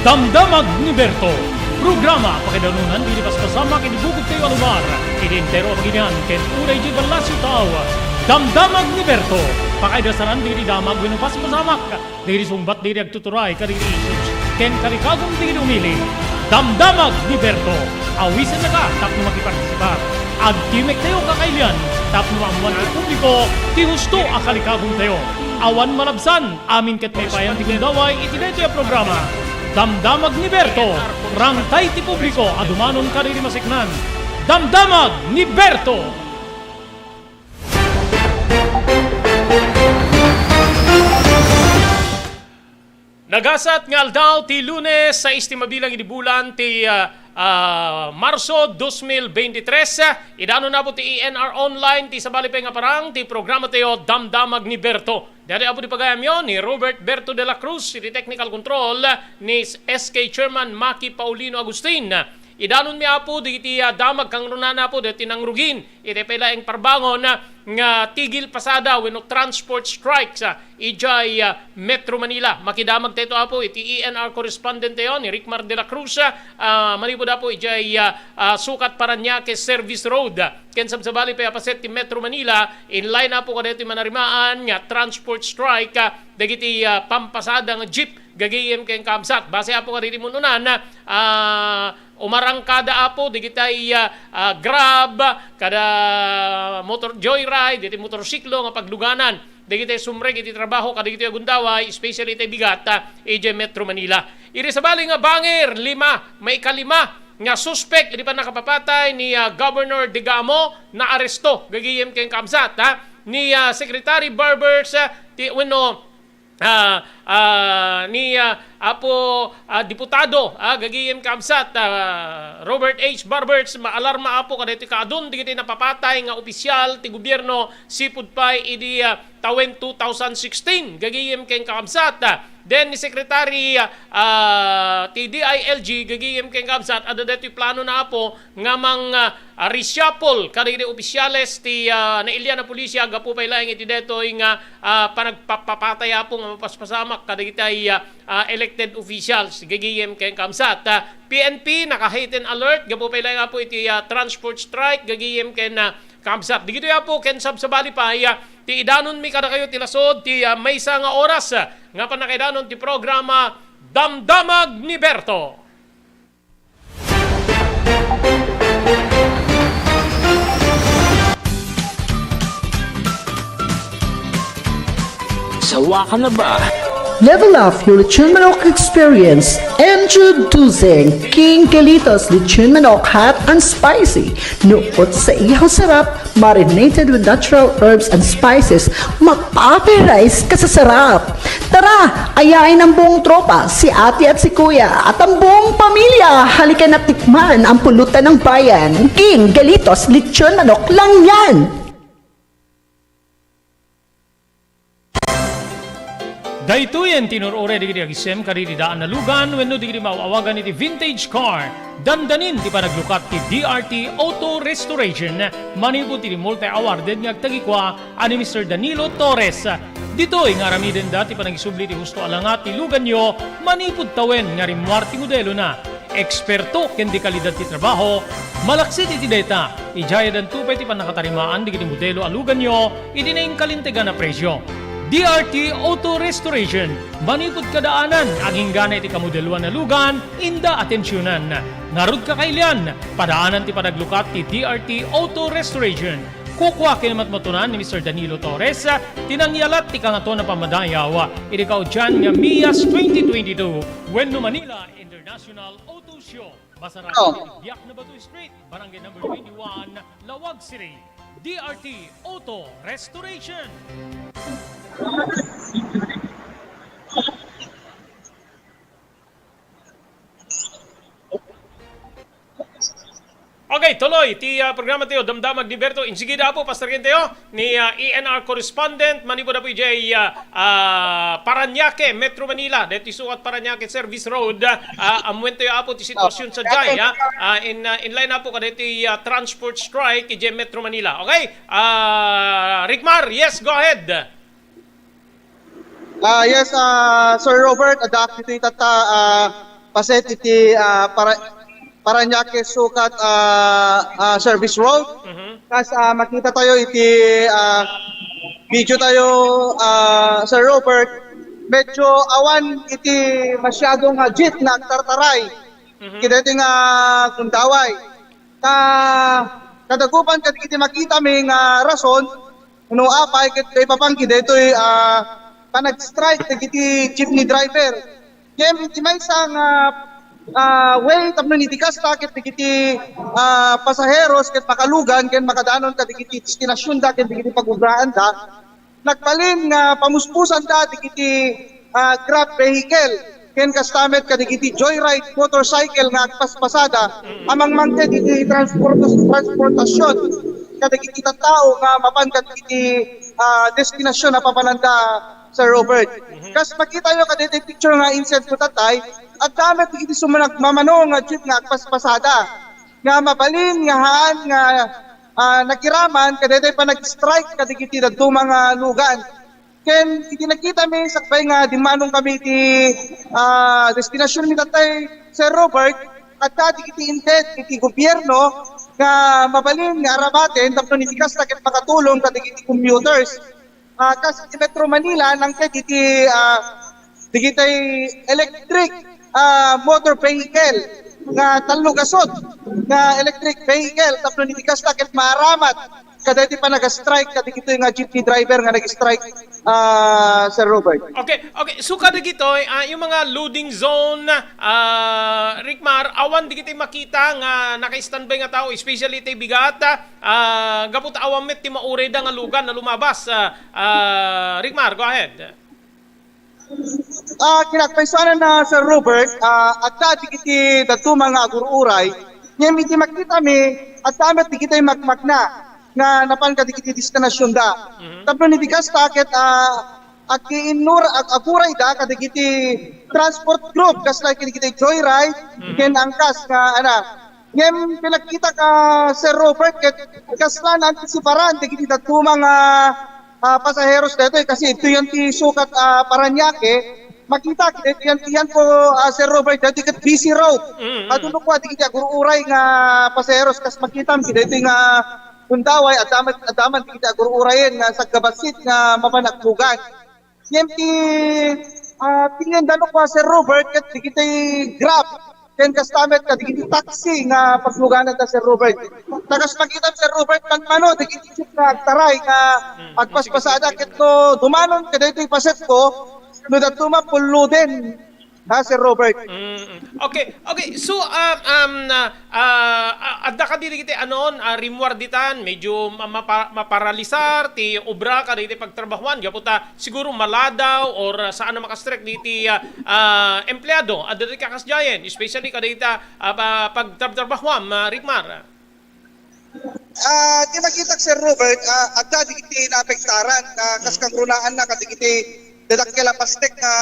Damdamag ni Berto. Programa pakidanunan di paspasama kinibugog kayo alumar. Identero maginan ken unay di balasyo tao. Damdamag ni Berto. Pakaidasaran diri damag wenno paspasamak. Diri sumbat diri agtuturay kadiri isus. Ken kalikagong diri umili. Damdamag ni Berto. Awisan na ka tapno makipartisipar. Agtimek tayo kakailian. Tapno amuan ang publiko. Ti husto akalikagong tayo. Awan malabsan. Amin ket may payan ti gundaway itineto yung programa. Damdamag ni Berto, rangtay ti publiko, adumanon kariri masiknan. Damdamag ni Berto! Nagasat nga aldaw ti Lunes sa istimabilang inibulan ti Marso 2023. Idano na po ti ENR Online ti sabali pa nga parang ti programa tayo Damdamag ni Berto. Dari apo di pagayam yon ni Robert Berto de la Cruz, ti technical control ni SK Chairman Maki Paulino Agustin. Idanon mi apo di iti damag kang runana po di tinangrugin. Iti pala ang parbangon nga tigil pasada wenno transport strikes ijay Metro Manila. Makidamag tayo apo iti ENR correspondent tayo ni Rickmar de la Cruz. Manipod apo ijay sukat Paranaque Service Road. Ken sabsabali pa paset ti Metro Manila in line apo kadito manarimaan nga transport strike dagiti pampasada nga jeep gagayem ken kamsat. Base apo kadito mununan umarangkada apo digitay Grab kada motor joyride iti motorsiklo nga pagluganan digitay sumreg iti trabaho kada digitay gundaway especially iti bigat ije Metro Manila. Iri sabali nga bangir may kalima nga suspect iti pa nakapapatay ni Governor Digamo na aresto gagayem ken kamsat ni Secretary Barbers ti wenno ni apo diputado gagayem kamsat Robert H. Barbers maalarma apo kadito kaadun digiti napapatay nga opisyal ti gobyerno sipud pay idi tawen 2016 gagayem ken kamsat. Then ni Secretary TDILG gagayem ken kamsat ada dito plano na apo nga mang reshuffle kaditi opisyales ti nailya na pulisya gapu pay laeng iti detoy nga panagpapatay apo nga mapaspasamak kadagitay elected officials gagayem ken kamsat. PNP naka-heightened alert gapu pay laeng apo iti transport strike gagayem ken kamsat. Digito apo ken sabsabali pa ti idanon mi kada kayo ti lasod ti maysa nga oras nga panakaidanon ti programa Damdamag ni Berto. Sawa ka na ba? Level up your lechon manok experience. Introducing King Galitos Lechon Manok Hot and Spicy. Nukot sa iyang sarap, marinated with natural herbs and spices, mapapirize ka sa sarap. Tara, ayain ang buong tropa, si ate at si kuya, at ang buong pamilya. Halika na tikman ang pulutan ng bayan. King Galitos Lechon Manok lang yan. Daytoyen tinurore digiti agisem kaditi daan na lugan wenno digiti mawawagan iti vintage car. Dandanin ti panaglukat ti DRT Auto Restoration. Manipod ti multi-awarded nga agtagikwa ani Mr. Danilo Torres. Ditoy nga ramiden dati panagisubli ti husto alangat ti lugan nyo manipod tawen nga rimwar ti modelo na. Eksperto ken di kalidad ti trabaho, malaksit iti data. Ijaya dan tupay ti panakatarimaan digiti modelo alugan nyo iti naing kalintegan na presyo. DRT Auto Restoration, manipod kadaanan, aging gana iti kamodeluan na lugan, inda atensyonan. Narud kakailian, padaanan ti panaglukat ti DRT Auto Restoration. Kukwa kinamatmatunan ni Mr. Danilo Torres, tinangyalat ti kangato na pamadayaw. Irikaw dyan nga Mias 2022, Wenno Manila International Auto Show. Basara, Biak na Batu Street, Barangay number 21, Lawag City. DRT Auto Restoration. Okay, tuloy. Ti programa tayo, Damdamag ni Berto. Insigida po, Pastor Kenteo, ni ENR correspondent, manipod na po ijay Paranaque, Metro Manila. Dito sukat Paranaque Service Road. Amuin tayo po ti sitwasyon sa Jay. In line na po kada ito transport strike ijay Metro Manila. Okay? Rickmar, yes, go ahead. Yes, Sir Robert, adapt ito tata paset iti Parañaque sukat service road. Kas makita tayo iti video tayo Sir Robert, medyo awan iti masyadong jeep na tartaray. Kita iti nga kundaway. Kadagupan iti makita may nga rason no apay ket ipapangki detoy panag-strike iti jeepney driver. Kem iti may sang way tapno ni tikasta ket iti pasaheros ket makalugan ken makadanon ket iti destinasyon da ket iti pagubraan da. Nagbalin nga pamuspusan da iti grab vehicle ken kastamet kadagiti joyride motorcycle nga agpaspasada amang mangke iti transportasyon kadagiti tao nga mapan kadagiti destinasyon na papananda Sir Robert. Kas makita nyo kadagiti picture nga insert ko tatay at damet iti sumanag mamano nga jeep nga agpaspasada nga mabalin nga haan nga nagkiraman kadagiti pa nag-strike kadagiti dadto mga lugan. Ken iti nakita mi sakbay nga dimanong kami iti destinasyon ni tatay Sir Robert at iti intent iti gobyerno nga mabalin nga arabaten tapno ni tikas ket makatulong kadagiti commuters. Kas iti Metro Manila nang iti digitay electric motor vehicle nga talugasod nga electric vehicle tapno ni tikas ket maaramat kadagiti pa nag-strike kadagiti nga jeepney driver nga nag-strike Sir Robert. Okay. So kadagito yung mga loading zone Rickmar awan digiti makita nga naka-standby nga tao especially ti bigat gapot awan met ti maure da nga lugan na lumabas. Rickmar, go ahead. Kinagpaisanan na Sir Robert at digiti dadto mga agururay ngem iti makita mi at damet digiti magmakna nga napan kadagiti destinasyon da. Tapno ni tikas taket akiinur aguray da kadagiti transport group kas like kadagiti joyride ken angkas nga ngem pinakita ka Sir Robert ket kaslan antisiparan digiti dadto mga pasaheros dito kasi ito yung sukat Parañaque makita yan po Sir Robert dito ket busy road adunok wa digiti agururay nga pasaheros kas makita mi dito nga kundaway at daman kita agururayen nga sa gabasit nga mapanakbugan. Yemti tingin dano ko Sir Robert ket digiti grab ken kastamet ka digiti taxi nga pagluganan ta Sir Robert. Tagas makita Sir Robert mano digiti nga taray nga agpaspasada ket no dumanon kadaytoy paset ko no datuma puluden Sir Robert. Okay. So adda ka diri kiti rimwarditan medyo maparalisar ti obra ka diti pagtrabahuan gaputa siguro maladaw or saan na makastrek diti empleyado adda diri kakasjayen especially ka diti pagtrabahuan Rickmar. Di makita Sir Robert adda digiti naapektaran kas kangrunaan na kadigiti dadakkel pastek nga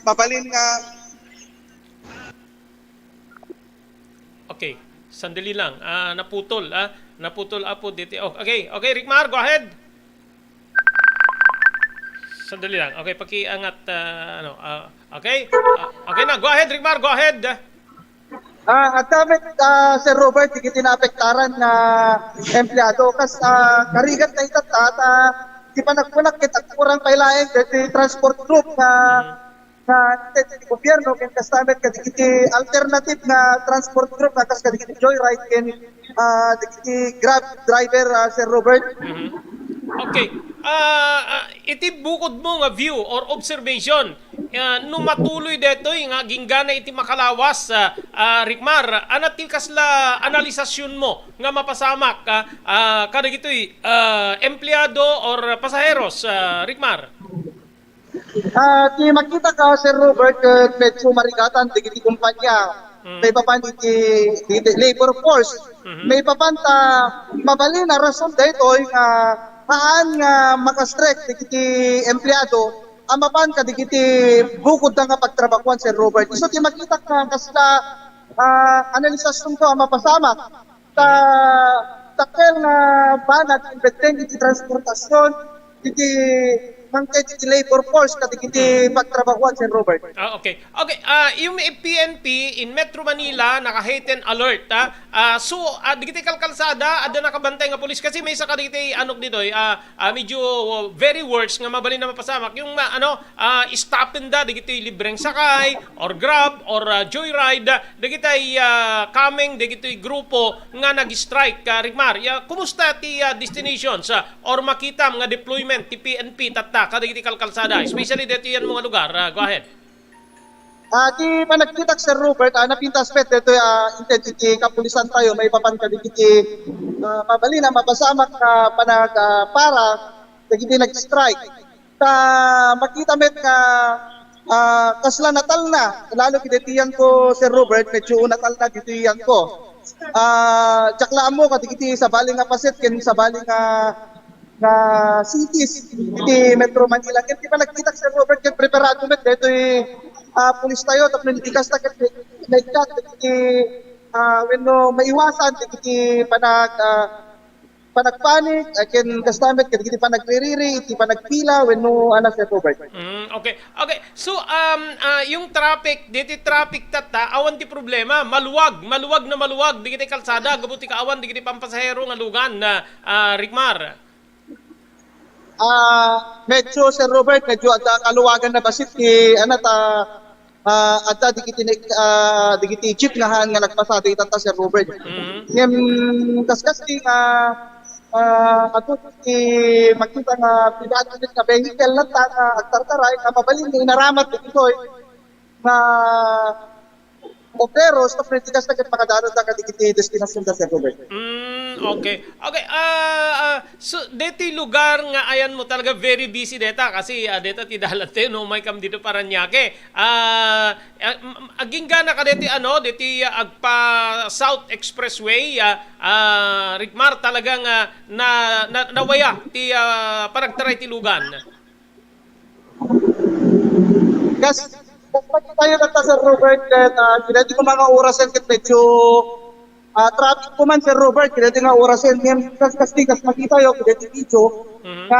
mabalin nga. Okay, sandali lang. Naputol apo dito. Okay, Rickmar, go ahead. Sandali lang. Okay, pakiangat okay. Okay na, go ahead Rickmar, go ahead. At dapat Sir Robert digiti naapektaran na empleyado kas karigat na itatat di pa nagpunak ket kurang pailaen diti transport group nga gobyerno ken kastamet kadagiti alternative nga transport group nga kas kadagiti joyride ken digiti grab driver Sir Robert. Okay. Iti bukod mo nga view or observation no matuloy detoy nga ginggana iti makalawas Rickmar anat ti kasla analisasyon mo nga mapasamak kadagitoy empleyado or pasaheros Rickmar. Ti makita ka Sir Robert medyo marigatan digiti kumpanya may papan iti labor force may papanta mabalin na rason daytoy nga haan nga makastrek digiti empleyado amapan ka digiti bukod nga pagtrabahuan Sir Robert. So ti makita ka kasla analisasyon ko mapasamak takkel nga banat imbeten iti transportasyon iti mangkay iti labor force kadigiti pagtrabahuan, Sir Robert. Okay. Okay, yung PNP in Metro Manila naka-heightened alert. So, digiti kalkalsada, ada nakabantay nga pulis kasi may isa ka digiti anok dito, medyo very worse nga mabalin na mapasamak. Yung stopin da, digiti libreng sakay, or grab, or joyride, digiti kaming, digiti grupo nga nag-strike. Rigmar, kumusta ti destinations or makita nga deployment ti PNP tatta kadigiti kalkalsada, especially dito yan mga lugar. Go ahead. Di panagkitak, Sir Robert, napintas pet dito intensity kapulisan tayo, may papanka digiti mabali na mapasamak panag para digiti nag-strike. Makita met ka kasla natal na, lalo kidetiyan ko, Sir Robert, medyo natal na ditiyan ko. Tsaklaan mo kadigiti sa baling nga pasit, ken sa baling nga cities iti Metro Manila. Ken di pa nagkitak, Sir Robert, ken preparado met dito pulis tayo tapos nitikas na ken nagkat iti when maiwasan iti panagpanik ken kastamet ken iti panagririri iti panagpila when Sir Robert. Okay. Okay. So yung traffic, dito traffic tata awan ti problema, maluwag na maluwag digiti kalsada, gabuti ka awan digiti pampasahero nga lugan na Rigmar. Medyo, Sir Robert, medyo at kaluwagan na basit ti at digiti jeep nga nagpasado itata, Sir Robert. Ngem kaskas ti ato ti makita nga private nga vehicle na agtartaray nga mabalin nga inaramat dito nga operos na pritikas na makadaro da kadigiti destinasyon da, Sir Robert. Okay. Okay. So dito lugar nga ayan mo talaga very busy deta kasi deta ti dalate no may kam dito Paranaque. Aging gana ka dito dito agpa South Expressway Rigmar talagang nawaya ti paragtaray ti lugan. Kasi pag tayo nata, Sir Robert, kinati ko mga orasan ket medyo traffic ko man, Sir Robert, kinati nga orasan ngayon kas makita yo kinati video na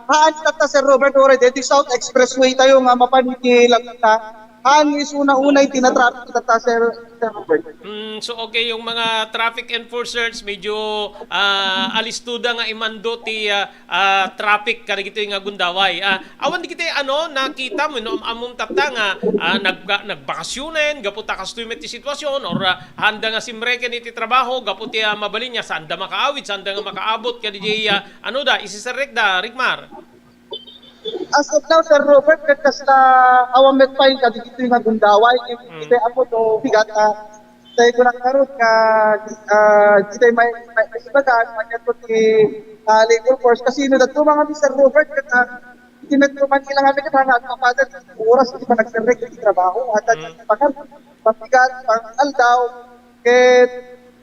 haan tata, Sir Robert, ore dito South Expressway tayo nga mapaniti lagta haan is una-unay tinatraffic tata, Sir Robert. So okay, yung mga traffic enforcers medyo alistuda nga imando ti traffic kadagito nga gundaway. Awan di kita nakita mo among tata nga nagbakasyonen gaputa kastumet ti sitwasyon or handa nga simreken iti trabaho gaputi mabalin niya saan da makaawit, saan da nga makaabot kadiji isisarek da Rigmar. As of now, Sir Robert, kasi na awamet pa yung kadigito yung gundaway, kita ako to bigat tayo ko nakaroon ka kita may ibagaan manyan po ti labor force kasi no dato mga Sir Robert iti Metro Manila nga kami at mapadan oras iti pa nagserek iti trabaho at pabigat pang aldaw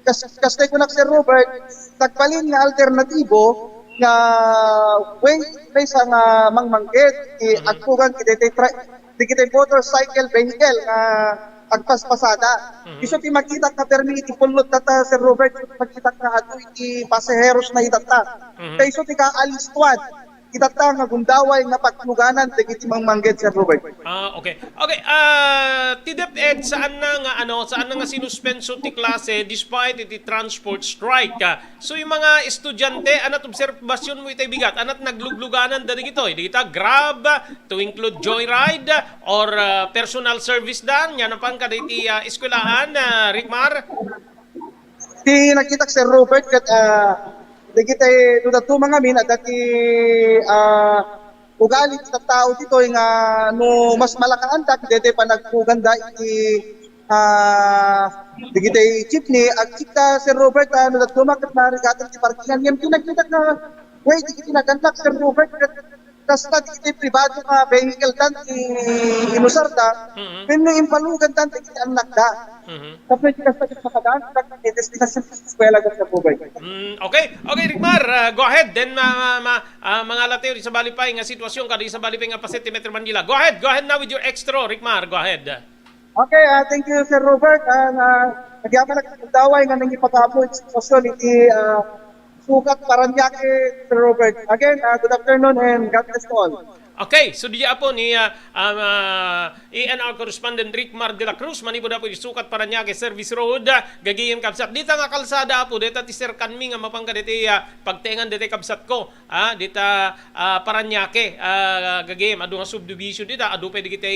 kas tayo ko Sir Robert nagbalin nga alternatibo nga may isang mangmanggit agpugan kita motorcycle vehicle nga agpaspasada. Iso ti makita ka permi iti pulot tata, Sir Robert, makita ka ato iti pasaheros na itata. Kaya iso ti kaalistuan itata nga gundaway nga pagluganan iti mangmanggit, Sir Robert. Okay. Okay. Ti DepEd saan na nga sinuspenso ti klase despite iti transport strike. So yung mga estudyante anat obserbasyon mo itay bigat anat naglugluganan da digito digita grab to include joyride or personal service dan yan pang kada iti eskwelahan Rigmar. Ti nakita Sir Robert kat digita dudato mga min at dati ugali sa tao dito nga no mas malakaan tak dete pa nagpuganda iti digita jeepney at kita Sir Robert dudato makat na rigatan ti parkingan ngem tinagkita na way digita nagantak Sir Robert kasta digita pribado nga vehicle tan inusarda pinno impalugan tan digita anak da. Tapos kasta kita makadaan sa destinasyon sa eskwela sa Robert. Okay. Okay, Rigmar, go ahead. Then mga lateo sa balipay nga sitwasyon kada sa balipay nga paset ti Metro Manila. Go ahead now with your extra, Rigmar. Go ahead. Okay, thank you Sir Robert. Nagyaman nagdaway nga nang ipag-apo sitwasyon iti Sukat Paranaque, Sir Robert. Again, good afternoon and God bless to all. Okay, so diya po ni ENR correspondent Rick Mar de la Cruz, manipod po Sukat Paranaque Service Road, gagiyem kabsat. Dita nga kalsada po, dita ti Sir Kanmi nga mapangka diti pagtengan diti kabsat ko. Dita Paranaque, gagiyem, adu nga subdivision dita, adu pwede kita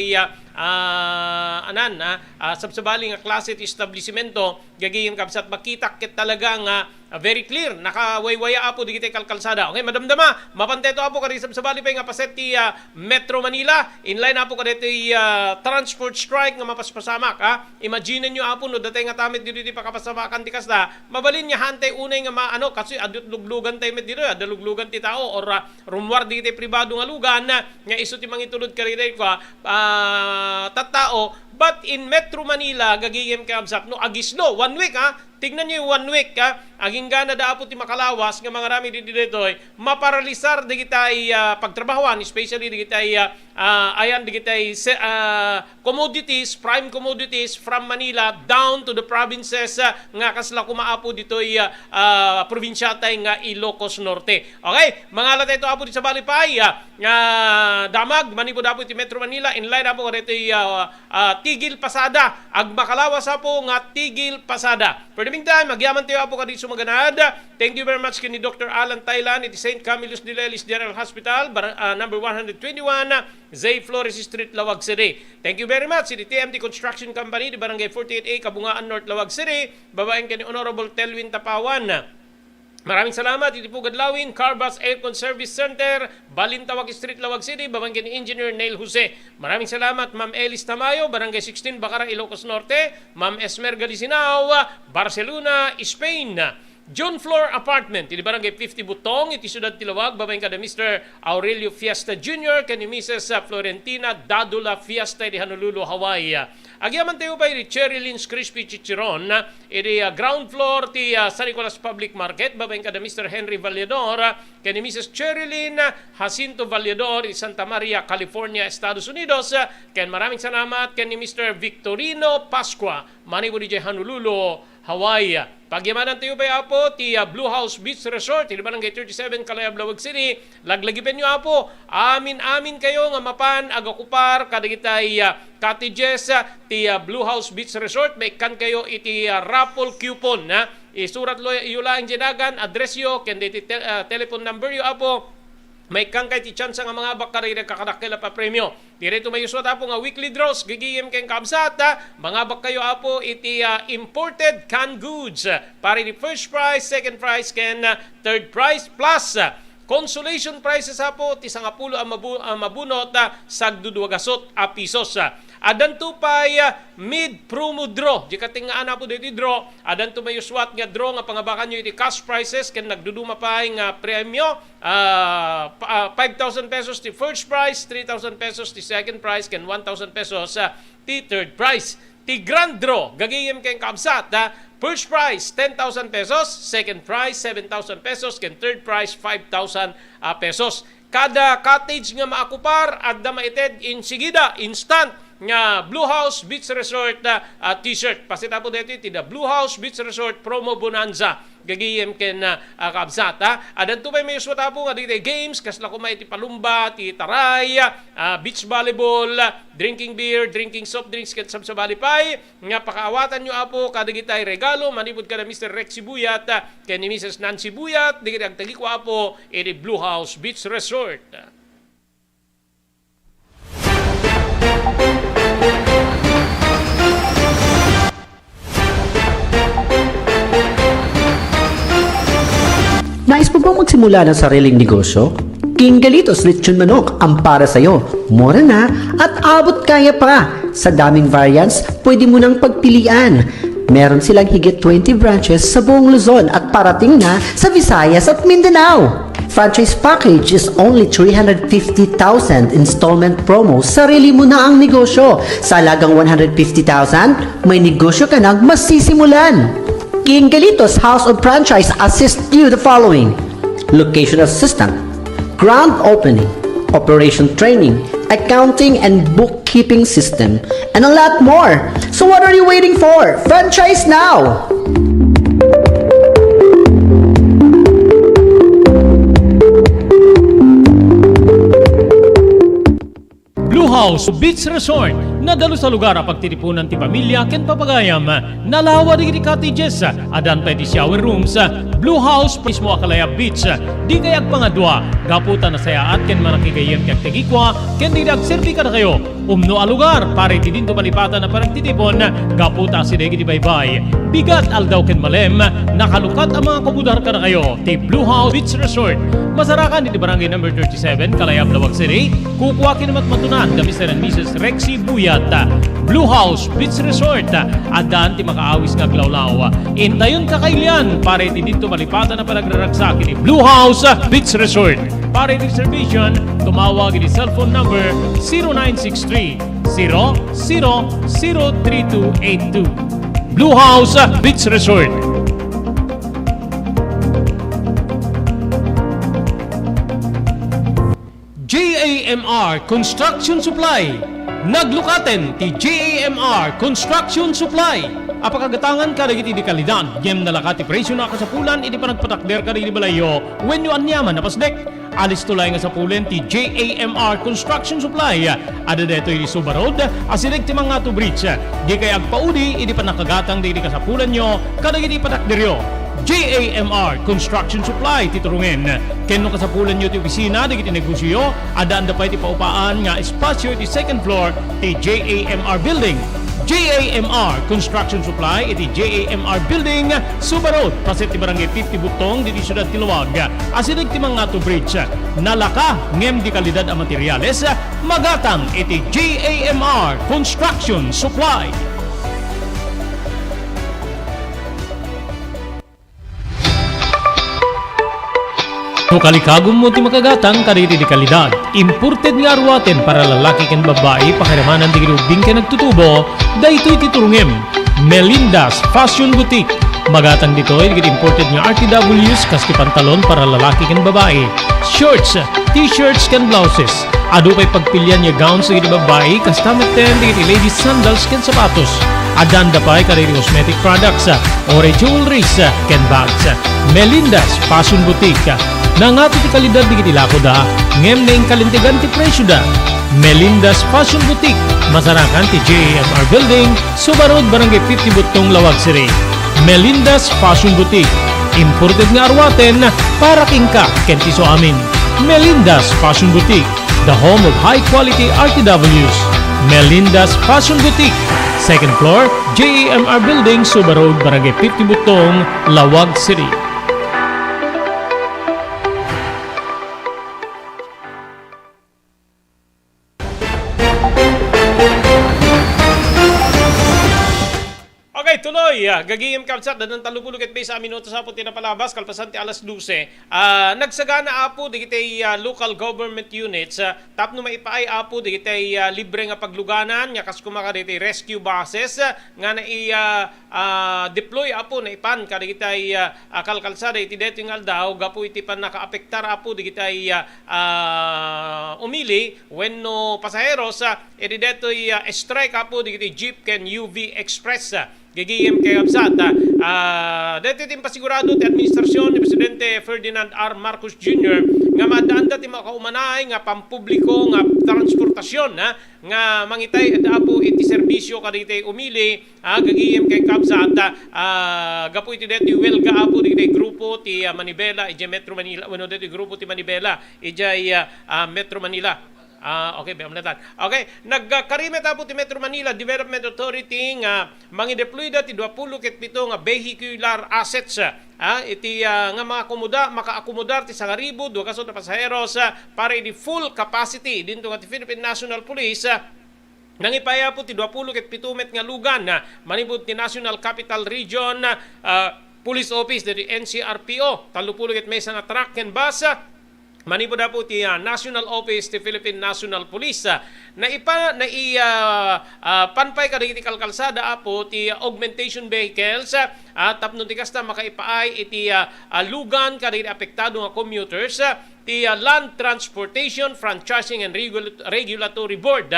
sabsabali nga klase ti establishmento, gagiyem kabsat, makita kit talaga nga very clear, nakawaywaya apo di kita kalkalsada. Okay, madamdama, mapanteto apo kadi sabsabali pa nga paset ti Metro Manila, inline apo kadi ti transport strike nga mapaspasamak. Imagine nyo apo no, datay nga tamit dito ti pakapasamakan ti kasda, mabalin niya hantay unay nga maano, kasi adut luglugan tayo met dito, adaluglugan ti tao, or rumwar di ti pribado nga lugan, nga iso ti mangitulod karire ko, tattao. But in Metro Manila, gagiyem kabsat, no, agislo, 1 week tignan niyo 1 week aging gana da apo ti makalawas nga mga rami dito maparalisar di kitay pagtrabahoan, especially di kitay ayan di kitay commodities, prime commodities from Manila down to the provinces nga kasla kumaapo ditoy probinsya tay nga Ilocos Norte. Okay, mga latay ito apo di sa Balipay damag manipod apo ti Metro Manila, inline apo dito tigil pasada, ag makalawas apo nga tigil pasada. For the meantime, magyaman tayo apo kadito sumaganad. Thank you very much kini Dr. Alan Thailand, iti St. Camillus de Lelis General Hospital, number 121, Zay Flores Street, Lawag City. Thank you very much, iti TMT Construction Company, di Barangay 48A, Kabungaan North, Lawag City, babaeng kani Honorable Telwin Tapawan. Maraming salamat, iti Pugad Lawin, Carbas Aircon Service Center, Balintawak Street, Lawag City, babangkin ni Engineer Neil Jose. Maraming salamat, Ma'am Elis Tamayo, Barangay 16, Bacarang, Ilocos Norte, Ma'am Esmer Galisinao, Barcelona, Spain. John Floor Apartment, iti Barangay 50 Butong, iti Siyudad Tilawag, babaeng kada Mr. Aurelio Fiesta Jr., kani Mrs. Florentina Dadula Fiesta, iti Honolulu, Hawaii. Agyaman tayo pa iti Cherry Lynn's Crispy Chichiron, iti ground floor ti San Nicolas Public Market, babaeng kada Mr. Henry Vallador, kani Mrs. Cherry Lynn Jacinto Vallador, iti Santa Maria, California, Estados Unidos. Ken maraming salamat kani Mr. Victorino Pasqua, manibo di Honolulu, Hawaii. Pagyamanan tayo ba apo ti Blue House Beach Resort, iti Barangay 37, Kalayab, Lawag City. Laglagipen nyo apo, amin kayo nga mapan agakupar kadagitay cottages ti Blue House Beach Resort. May kan kayo iti raffle coupon isurat lo iula ang jinagan, address yo, ken iti telephone number yo apo. May kang kay ti chance nga mga bakarire kakadakila pa premyo. Direto may uswat apo nga weekly draws, gigiyem keng kabsat, mga bak kayo apo iti imported canned goods. Para di first prize, second prize, ken third prize, plus consolation prizes apo ti 10 ang mabunot sagduduwagasot a pisos. Adan to pay mid promo draw. Di katingaan na po dito draw. Adan to may uswat nga draw nga pangabakan nyo iti cash prizes ken nagduduma pa nga premyo. 5,000 pesos ti first prize, 3,000 pesos ti second prize, ken 1,000 pesos ti third prize. Ti grand draw, gagayem keng kabsat, first prize 10,000 pesos, second prize 7,000 pesos, ken third prize 5,000 pesos. Kada cottage nga maakupar adda maited in sigida instant nga Blue House Beach Resort t-shirt. Pasita po dito iti Blue House Beach Resort Promo Bonanza. Gagiyem ken kabsat. Adan to may uswat po nga dito games kasla kumay iti palumba, ti taray, beach volleyball, drinking beer, drinking soft drinks ken sa Balipay. Nga pakaawatan nyo apo kadagitay regalo manipod kada Mr. Rex Sibuyat ken ni Mrs. Nancy Buyat digiti agtagi ko apo iti Blue House Beach Resort. Nais mo bang magsimula ng sariling negosyo? King Galitos Lechon Manok ang para sa'yo. Mura na at abot kaya pa. Sa daming variants, pwede mo nang pagpilian. Meron silang higit 20 branches sa buong Luzon at parating na sa Visayas at Mindanao. Franchise package is only 350,000 installment promo. Sarili mo na ang negosyo. Sa halagang 150,000, may negosyo ka nang masisimulan. King Galitos House of Franchise assists you the following: location assistant, grand opening, operation training, accounting and bookkeeping system, and a lot more. So what are you waiting for? Franchise now! House Beach Resort nadalo sa lugar a pagtitipunan ti pamilya ken papagayam. Nalawa digiti cottages adan pa ti shower rooms. Blue House mismo akalaya beach. Di kayag pangadwa gaputa na sayaat ken manakigayem kag tegikwa ken di nagserbi ka na kayo. Umno a lugar pare ti dinto malipatan na parang titipon gaputa si degi di baybay. Bigat aldaw ken malem nakalukat ang mga komudar ka na kayo ti Blue House Beach Resort. Masarakan di barangay number 37 Kalayab Lawag City. Kukuha kinamat matunan kami Mr. and Mrs. Rexy Buyat. Blue House Beach Resort adan ti makaawis nga glawlaw. Intayon kakailian pare ti dito malipatan na panagraragsak ni Blue House Beach Resort. Pare reservation tumawag ni cellphone number 0963 003282. Blue House Beach Resort. JAMR Construction Supply. Naglukaten ti JAMR Construction Supply. Apakagatangan ka dagiti di kalidad. Gem nalakati presyo na kasapulan iti panagpatakder ka di balayo when you anyaman napasdek. Alis tulay nga sa pulen ti JAMR Construction Supply. Ada deto iti Suba Road, asilig ti mga to bridge. Di kay agpaudi iti panakagatang di kasapulan nyo kadagiti patakderyo. JAMR Construction Supply titurungen. Kenno kasapulan nyo ti opisina digiti negosyo, adaan da pa iti paupaan nga espasyo iti second floor ti JAMR Building. JAMR Construction Supply iti JAMR Building, Suba Road, paset ti barangay 50 Butong diti Syudad Tiluwag. Asilig ti mga to bridge. Nalaka ngem di kalidad a materyales, magatang iti JAMR Construction Supply. No kalikagom mo ti makagatang kariti di kalidad. Imported nga arwaten para lalaki ken babae pakiramanan di girubing ken nagtutubo. Daytoy titurungem. Melinda's Fashion Boutique. Magatang ditoy digit imported nga RTWs kaski pantalon para lalaki ken babae. Shorts, t-shirts ken blouses. Adu pay pagpilyan nga gowns digit babae kasta meten digit ladies sandals ken sapatos. Adan da pay kariti cosmetic products, ore jewelries ken bags. Melinda's Fashion Boutique. Nangato ti kalidad di kitilako da, ngem na yung kalintigan ti presyo da. Melinda's Fashion Boutique, masarakan ti JAMR Building, Suba Road, Barangay 50 Butong, Lawag City. Melinda's Fashion Boutique, imported nga arwaten para kingka kenti so amin. Melinda's Fashion Boutique, the home of high quality RTWs. Melinda's Fashion Boutique, second floor, JAMR Building, Suba Road, Barangay 50 Butong, Lawag City. Tuloy, gagiyim kapsat, dadan talupulog at base sa minuto sa puti na palabas, kalpasan ti alas 12. Nagsagana apo, di kitay local government units, tapno maipaay apo, di kitay libre nga pagluganan, nga kas kumaka di rescue buses, nga na deploy apo, na ipan, ka di kitay kalkalsada, iti deto yung aldaw, gapo iti pan nakaapektar apo, di kitay umili, when no pasaheros, iti deto strike apo, di kitay Jeep ken UV Express, gigiyem kay Kapsat. Dito tin pasigurado ti administrasyon ni Presidente Ferdinand R. Marcos Jr. nga madaan ti makaumanay nga pampubliko nga transportasyon nga mangitay at apo iti serbisyo kaditi umili gagiyem kay Kapsat. Gapo iti dito welga apo iti grupo ti Manibela iti Metro Manila. Bueno dito grupo ti Manibela iti Metro Manila. Okay, bamlatan. Okay, nagkarimet apo ti Metro Manila Development Authority nga mangi-deploy ti 27 nga vehicular assets. Iti nga mga komoda maka-akomodar ti 1,000 2 na pasaheros para iti full capacity dinto nga ti Philippine National Police. Nangipaya po ti 27 met nga lugan manibud ti National Capital Region Police Office diti NCRPO 30 may nga truck and bus. Manipod na po ti National Office ti Philippine National Police na panpay ka iti kalkalsada apo ti augmentation vehicles tapno ti kasta makaipaay iti lugan ka iti apektado nga commuters ti Land Transportation Franchising and Regulatory Board,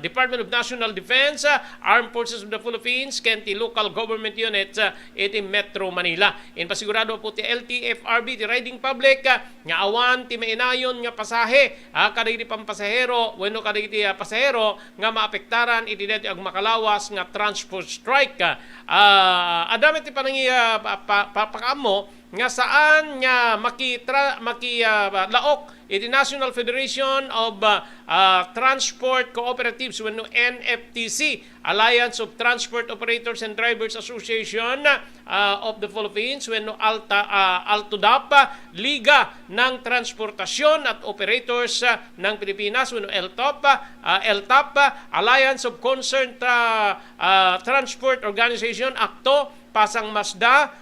Department of National Defense, Armed Forces of the Philippines, ken ti local government units iti Metro Manila. In pasigurado po ti LTFRB, ti riding public, nga awan ti mainayon nga pasahe, kadagiti pampasahero, wenno kadagiti pasahero nga maapektaran iti deti ag makalawas nga transport strike. Adami ti panangi papakaamo nga saan nga laok iti National Federation of Transport Cooperatives wenno NFTC, Alliance of Transport Operators and Drivers Association of the Philippines wenno ALTODAP, Liga ng Transportasyon at Operators ng Pilipinas wenno LTAP, Alliance of Concerned Transport Organization ACTO, Pasang Mazda,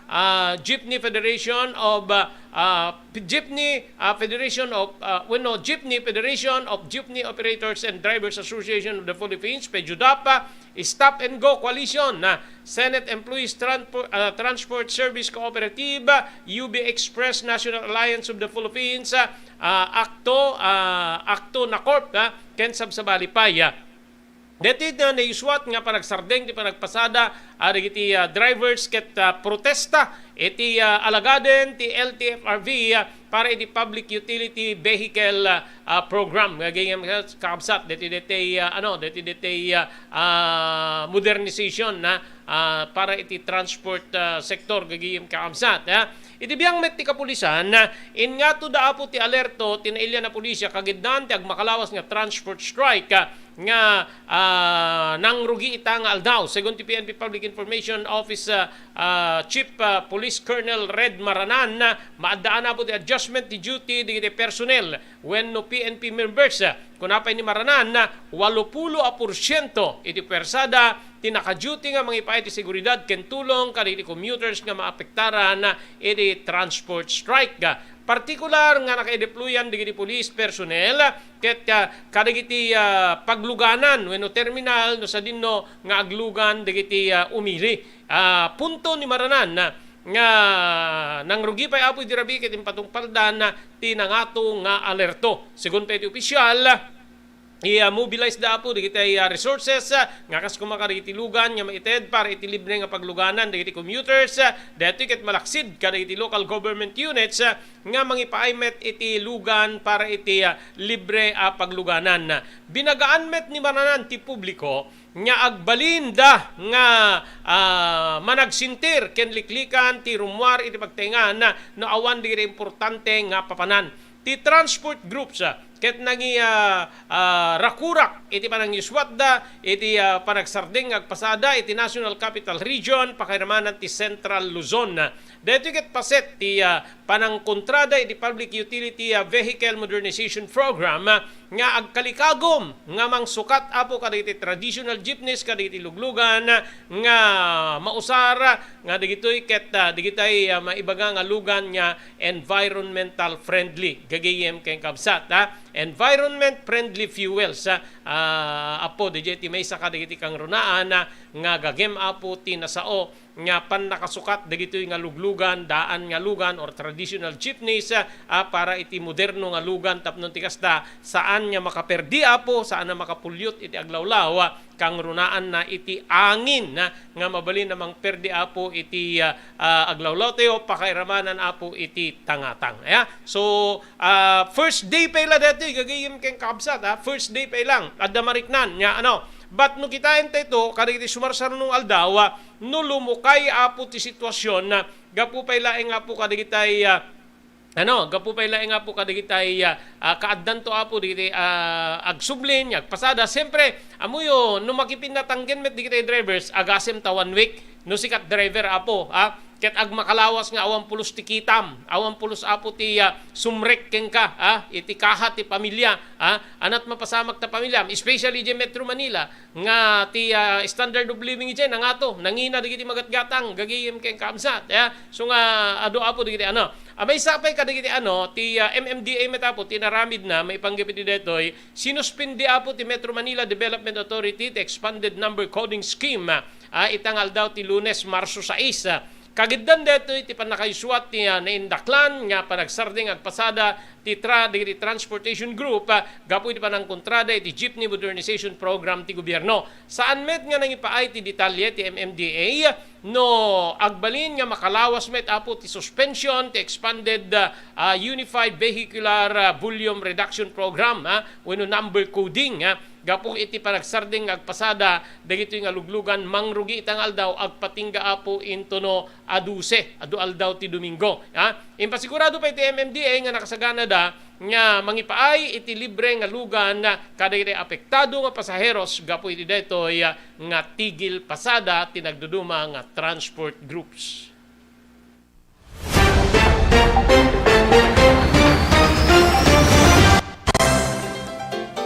Jeepney Federation of Jeepney Federation of Jeepney Operators and Drivers Association of the Philippines, PEJUDAP, Stop and Go Coalition, Senate Employees Transport Service Cooperative, UB Express National Alliance of the Philippines, ACTO NACORP, ken sabsabali paya. Deti na naiswat nga panagsardeng di panagpasada iti drivers ket protesta iti alagaden ti LTFRB para iti Public Utility Vehicle Program gagayem kakabsat deti modernization na para iti transport sector gagayem kakabsat. Iti biyang met ti kapulisan in nga to daapo ti alerto tinailya na pulisya kagidnan ti agmakalawas nga transport strike nga nang rugi ita nga aldaw. Según ti PNP Public Information Office Chief Police Colonel Red Maranan, maadaan na po ti adjustment ti duty di personnel when no PNP members. Kunapay ni Maranan na 80% iti persada tinaka-duty nga mga ipay ti seguridad ken tulong kaditi commuters nga maapektaran iti transport strike. Partikular nga naka-deployan digiti police personnel ket kadagiti pagluganan wenno terminal no sa dinno nga aglugan digiti umili. Punto ni Maranan nga nang rugi pay apoy dirabi ket impatungpaldan tinangato nga alerto. Segun pa iti opisyal, i-mobilize da po digiti resources nga kas kumakariti lugan nga maited para iti libre nga pagluganan digiti commuters deti ket malaksid kada iti local government units nga mangipaaymet iti lugan para iti libre pagluganan. Binagaan met ni Maranan ti publiko nga agbalinda nga managsintir ken liklikan ti rumwar iti pagtengan no awan digiti importante nga papanan ti transport groups ket nangi rakurak iti panangiswatda iti panagsardeng agpasada iti National Capital Region pakiramanan ti Central Luzon. Dito ket paset ti panangkontrada iti Public Utility Vehicle Modernization Program nga agkalikagom nga mangsukat apo kadagiti traditional jeepneys kadagiti luglugan nga mausar nga digitoy ket digitay maibaga nga lugan nga environmental friendly gagayem ken kabsat environment friendly fuels apo digiti may saka digiti kang runaan nga gagem apo ti nasao nga pan nakasukat digitoy nga luglugan daan nga lugan or traditional jeepneys para iti moderno nga lugan tapnon ti kasta saan nga makaperdi apo saan na makapulyot iti aglawlaw kang runaan na iti angin nga mabalin namang perdi apo iti aglawlaw tayo pakairamanan apo iti tangatang. So first day pa ila dito gagayim keng kabsat first day pa ilang adamariknan nga but no kitain tayo kadagiti sumarsar nung aldawa no lumukay apo ti sitwasyon na gapu pa ilaeng apo kadagitay gapu pa ilaeng apo kadagitay kaaddan to apo digiti agsublin agpasada siyempre amuyo no makipinatanggen met digitay drivers agasem ta 1 week no sikat driver apo ket agmakalawas nga awan pulos ti kitam awan pulos apo ti sumrek ken ka iti kahat ti pamilya anat mapasamak ta pamilya especially di Metro Manila nga ti standard of living iti nangato nangina digiti magatgatang gagayem ken kamsat so nga ado apo digiti may sapay kadagiti ti MMDA metapo tinaramid na may panggapit detoy sinuspindi apo ti Metro Manila Development Authority ti expanded number coding scheme itangal daw ti Lunes Marso 6 Kagiddan deto iti panakaisuat niya na indaklan nga panagsarding agpasada ti Transportation Group gapu iti panang kontrada iti Jeepney Modernization Program ti gobyerno. Saan met nga nangipaay ti detalye ti MMDA no agbalin nga makalawas met apo ti suspension ti expanded Unified Vehicular Volume Reduction Program wenno number coding gapu iti panagsarding agpasada dagito nga luglugan mangrugi itang aldaw agpatingga apo into no aduse adu aldaw ti Domingo impasigurado pa iti MMDA nga nakasagana da nga mangipaay iti libre nga lugan kada iti apektado nga pasaheros gapu iti daytoy nga tigil pasada tinagduduma nga transport groups.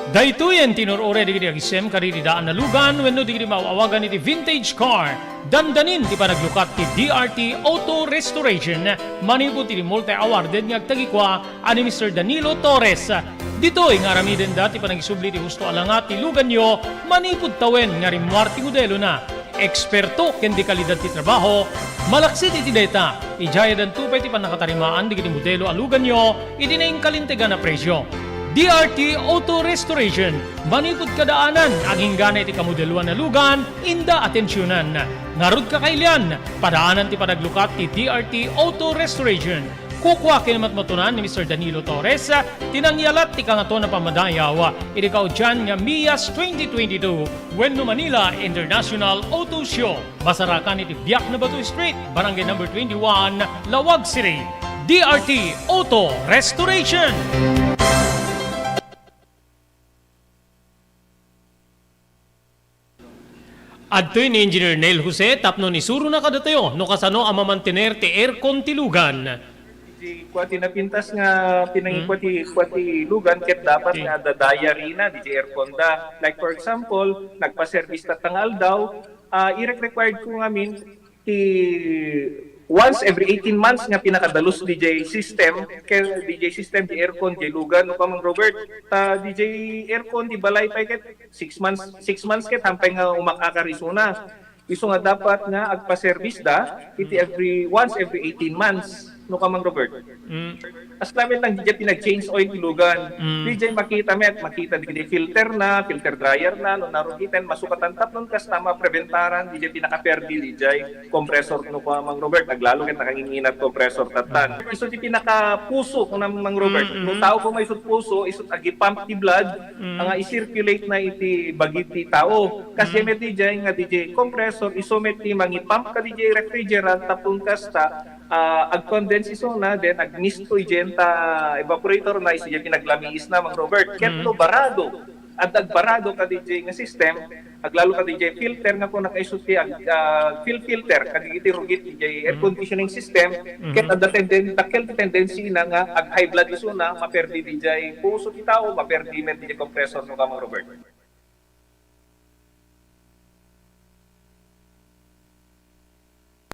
Daytoyen tinurore digiti agisem karidi daan na lugan wenno digiti mawawagan iti vintage car. Dandanin ti panaglukat ti DRT Auto Restoration. Manipod ti multi-awarded nga agtagikwa ani Mr. Danilo Torres. Ditoy nga aramiden dati panagisubli ti husto alangat ti lugan nyo manipod tawen nga rimwar ti modelo na. Eksperto ken di kalidad ti trabaho. Malaksit iti data. Ijaya dan tupay ti panakatarimaan digiti modelo alugan nyo iti naing kalintegan na presyo. DRT Auto Restoration, manipod kadaanan, aging gana iti kamodeluan na lugan, inda atensyonan. Narod kakailian, padaanan ti panaglukat ti DRT Auto Restoration. Kukwa kinamatmatunan ni Mr. Danilo Torres, tinangyalat ti kangato na pamadayaw, iti kaudyan nga MIAS 2022, Wenno Manila International Auto Show. Masarakan iti Biak na Batu Street, Barangay number 21, Lawag City. DRT Auto Restoration. Adtoy ni Engineer Neil Jose tapno ni suro na kadatayo no kasano ang mamantener ti aircon ti lugan. Di kwati napintas nga pinangikwati lugan ket dapat nga dadaya rina di aircon da. Like for example, nagpa-service ta tangal daw, i-required ko ngamin ti once every 18 months nga pinakadalos DJ system di aircon di lugan no pamang Robert DJ aircon di balay pa ket 6 months ket hampay nga umakakarisuna iso nga dapat nga agpa-service da iti once every 18 months no kamang Robert. As namin lang DJ pinag-change oil ilugan. DJ makita di filter dryer na no narugitan masukatan tapnon kas tama preventaran DJ pinaka-perdi DJ compressor no kamang Robert naglalo ket nakanginginat compressor tatan. Iso di pinaka-puso kung namang Robert. No tao ko may isut puso isut agi pump ti blood nga i-circulate na iti bagiti tao. Kasi met DJ nga DJ compressor iso met ti mangi-pump ka DJ refrigerant tapon kasta ag-condense iso na then ag-misto igenta evaporator na isi pinaglamiis na mang Robert keto barado at agbarado ka DJ nga system aglalo ka DJ filter nga kung nakaisuti filter kadagiti rugit DJ air conditioning system ket at tendency na nga ag high blood iso na maperdi DJ puso ti tao maperdi men DJ compressor no ka mang Robert.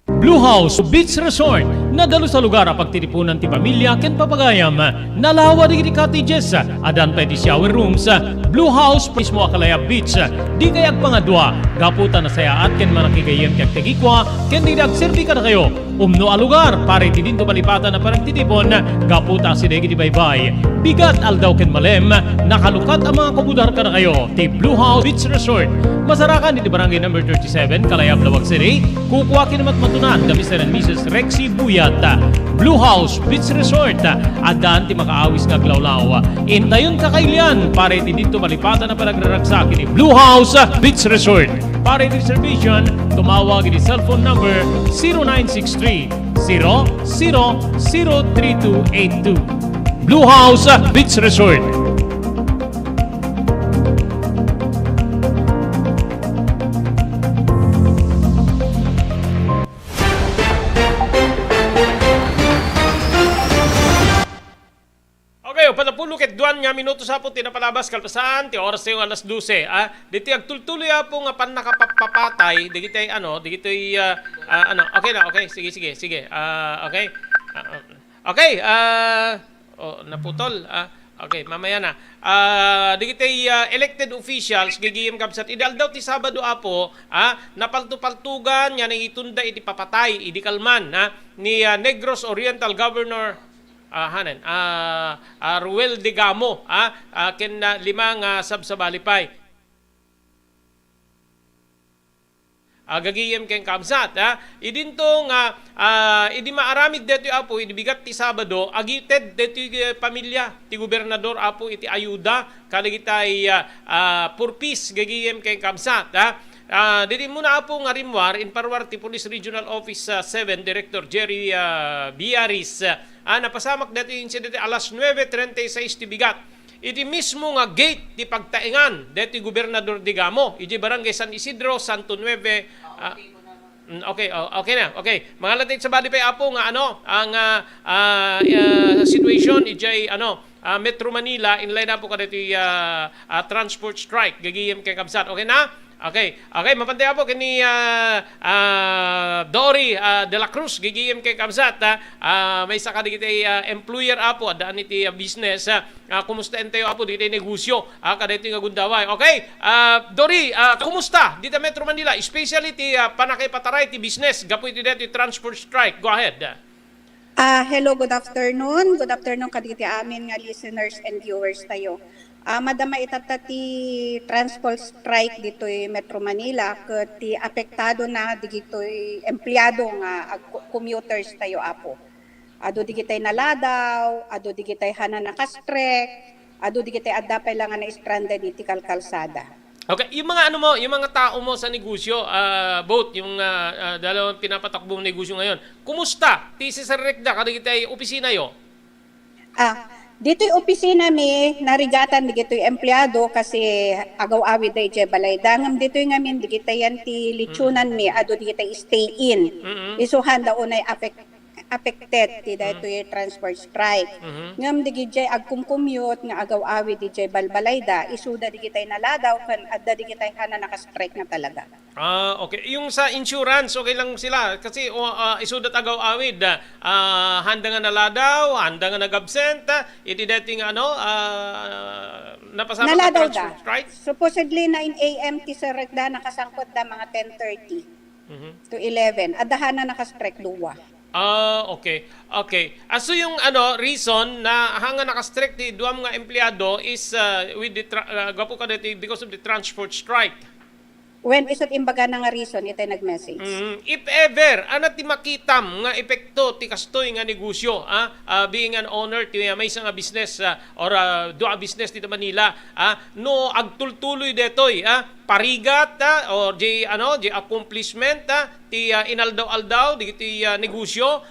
Blue House Beach Resort nadalo sa lugar a pagtitipunan ti pamilya ken papagayam nalawa digiti cottages adan pa ti shower rooms Blue House mismo akalaya beach di kayag pangadwa gaputan na sayaat ken manakigayem kag tegikwa ken di nagserbi ka na kayo umno a lugar pare ti dinto palipatan na parang titipon gaputa si degi ti baybay bigat aldaw ken malem nakalukat ang mga kabudar ka na kayo ti Blue House Beach Resort masarakan iti barangay number 37 Kalayab Lawag City kukuha kinamatmatunan the Mr. and Mrs. Rexy Buyat Blue House Beach Resort adan ti makaawis nga glawlaw intayon kakailian pare ti dito malipatan na panagraragsak ni Blue House Beach Resort pare ti reservation tumawag ni cellphone number 0963 003282 Blue House Beach Resort. Panapulo ket duan nga minuto sa po tinapalabas kalpasan ti oras yung alas 12 diti agtultuloy po nga pan nakapapatay digitay digitay okay sige okay naputol Okay, mamaya na. Di kitay elected officials gigiyem kabsat idal daw ti Sabado apo, napaltupaltugan yan ang itunda iti papatay idi kalman ni Negros Oriental Governor Ruel Digamo ken limang sabsabalipay. Gagiyem keng kamsat idintong idi maaramid deto apo idi bigat ti Sabado agited deto pamilya ti gobernador apo iti ayuda kadagitay purpose gagiyem keng kamsat didi muna apo nga rimwar in parwar ti Police Regional Office 7 Director Jerry Biaris napasamak deto yung incident alas 9:36 ti bigat. Iti mismo nga gate di pagtaingan deti Gobernador Digamo, iti Barangay San Isidro, Santo Nueve. Okay na. Okay. Mga latid sa bali pa apo nga ang situation iti Metro Manila in line po kaditi transport strike gagiyem kay kabsat. Okay na? Okay, mapantay po kini Dory de la Cruz gigiyem kay kabsat may saka digiti employer apo daan iti business kumusta entayo apo digiti negosyo kadito nga gundaway. Okay, Dory, kumusta dito Metro Manila especially ti panakay pataray ti business gapo iti dito transport strike. Go ahead. Hello, good afternoon. Good afternoon kaditi amin nga listeners and viewers tayo. Madama itatati transport strike dito Metro Manila ket apektado na digito empleyado nga commuters tayo apo. Ado digitay naladaw, ado digitay hanan nakastrek, ado digitay adda pa lang na stranded iti kalsada. Okay, yung mga yung mga tao mo sa negosyo, both yung dalawang pinapatakbong negosyo ngayon. Kumusta? Ti si Sir Recda kadagitay opisina yo? Dito'y opisina mi, narigatan digito'y empleyado kasi agaw-awid day je balay. Dangam dito'y ngamin, digitay yan ti lichunan mi, ado digitay stay in. Isuhan daw unay affected ti dito'y transport strike. Ngam digitay agkumkumyot nga agaw-awid di je balbalayda, isuda digitay naladaw, kan adda digitay hana nakastrike na talaga. Okay. Yung sa insurance, okay lang sila. Kasi isudat agaw-awid, handa nga naladaw, handa nga nag-absent, iti dating napasama Naladaw ka transport, da. right? Supposedly 9 a.m. ti Sir Recda nakasangkot da mga 10:30 to 11. Adahan na nakastrike luwa. Okay. So yung reason na hanga nakastrict ti duam nga empleyado is with the gapo ka dito because of the transport strike. When isot imbaga na nga reason, itay nag-message. If ever, ti makitam nga epekto ti kastoy nga negosyo, being an owner ti may isang business or dua business dito Manila, no agtultuloy detoy, parigat or di accomplishment ti inaldaw-aldaw di negosyo,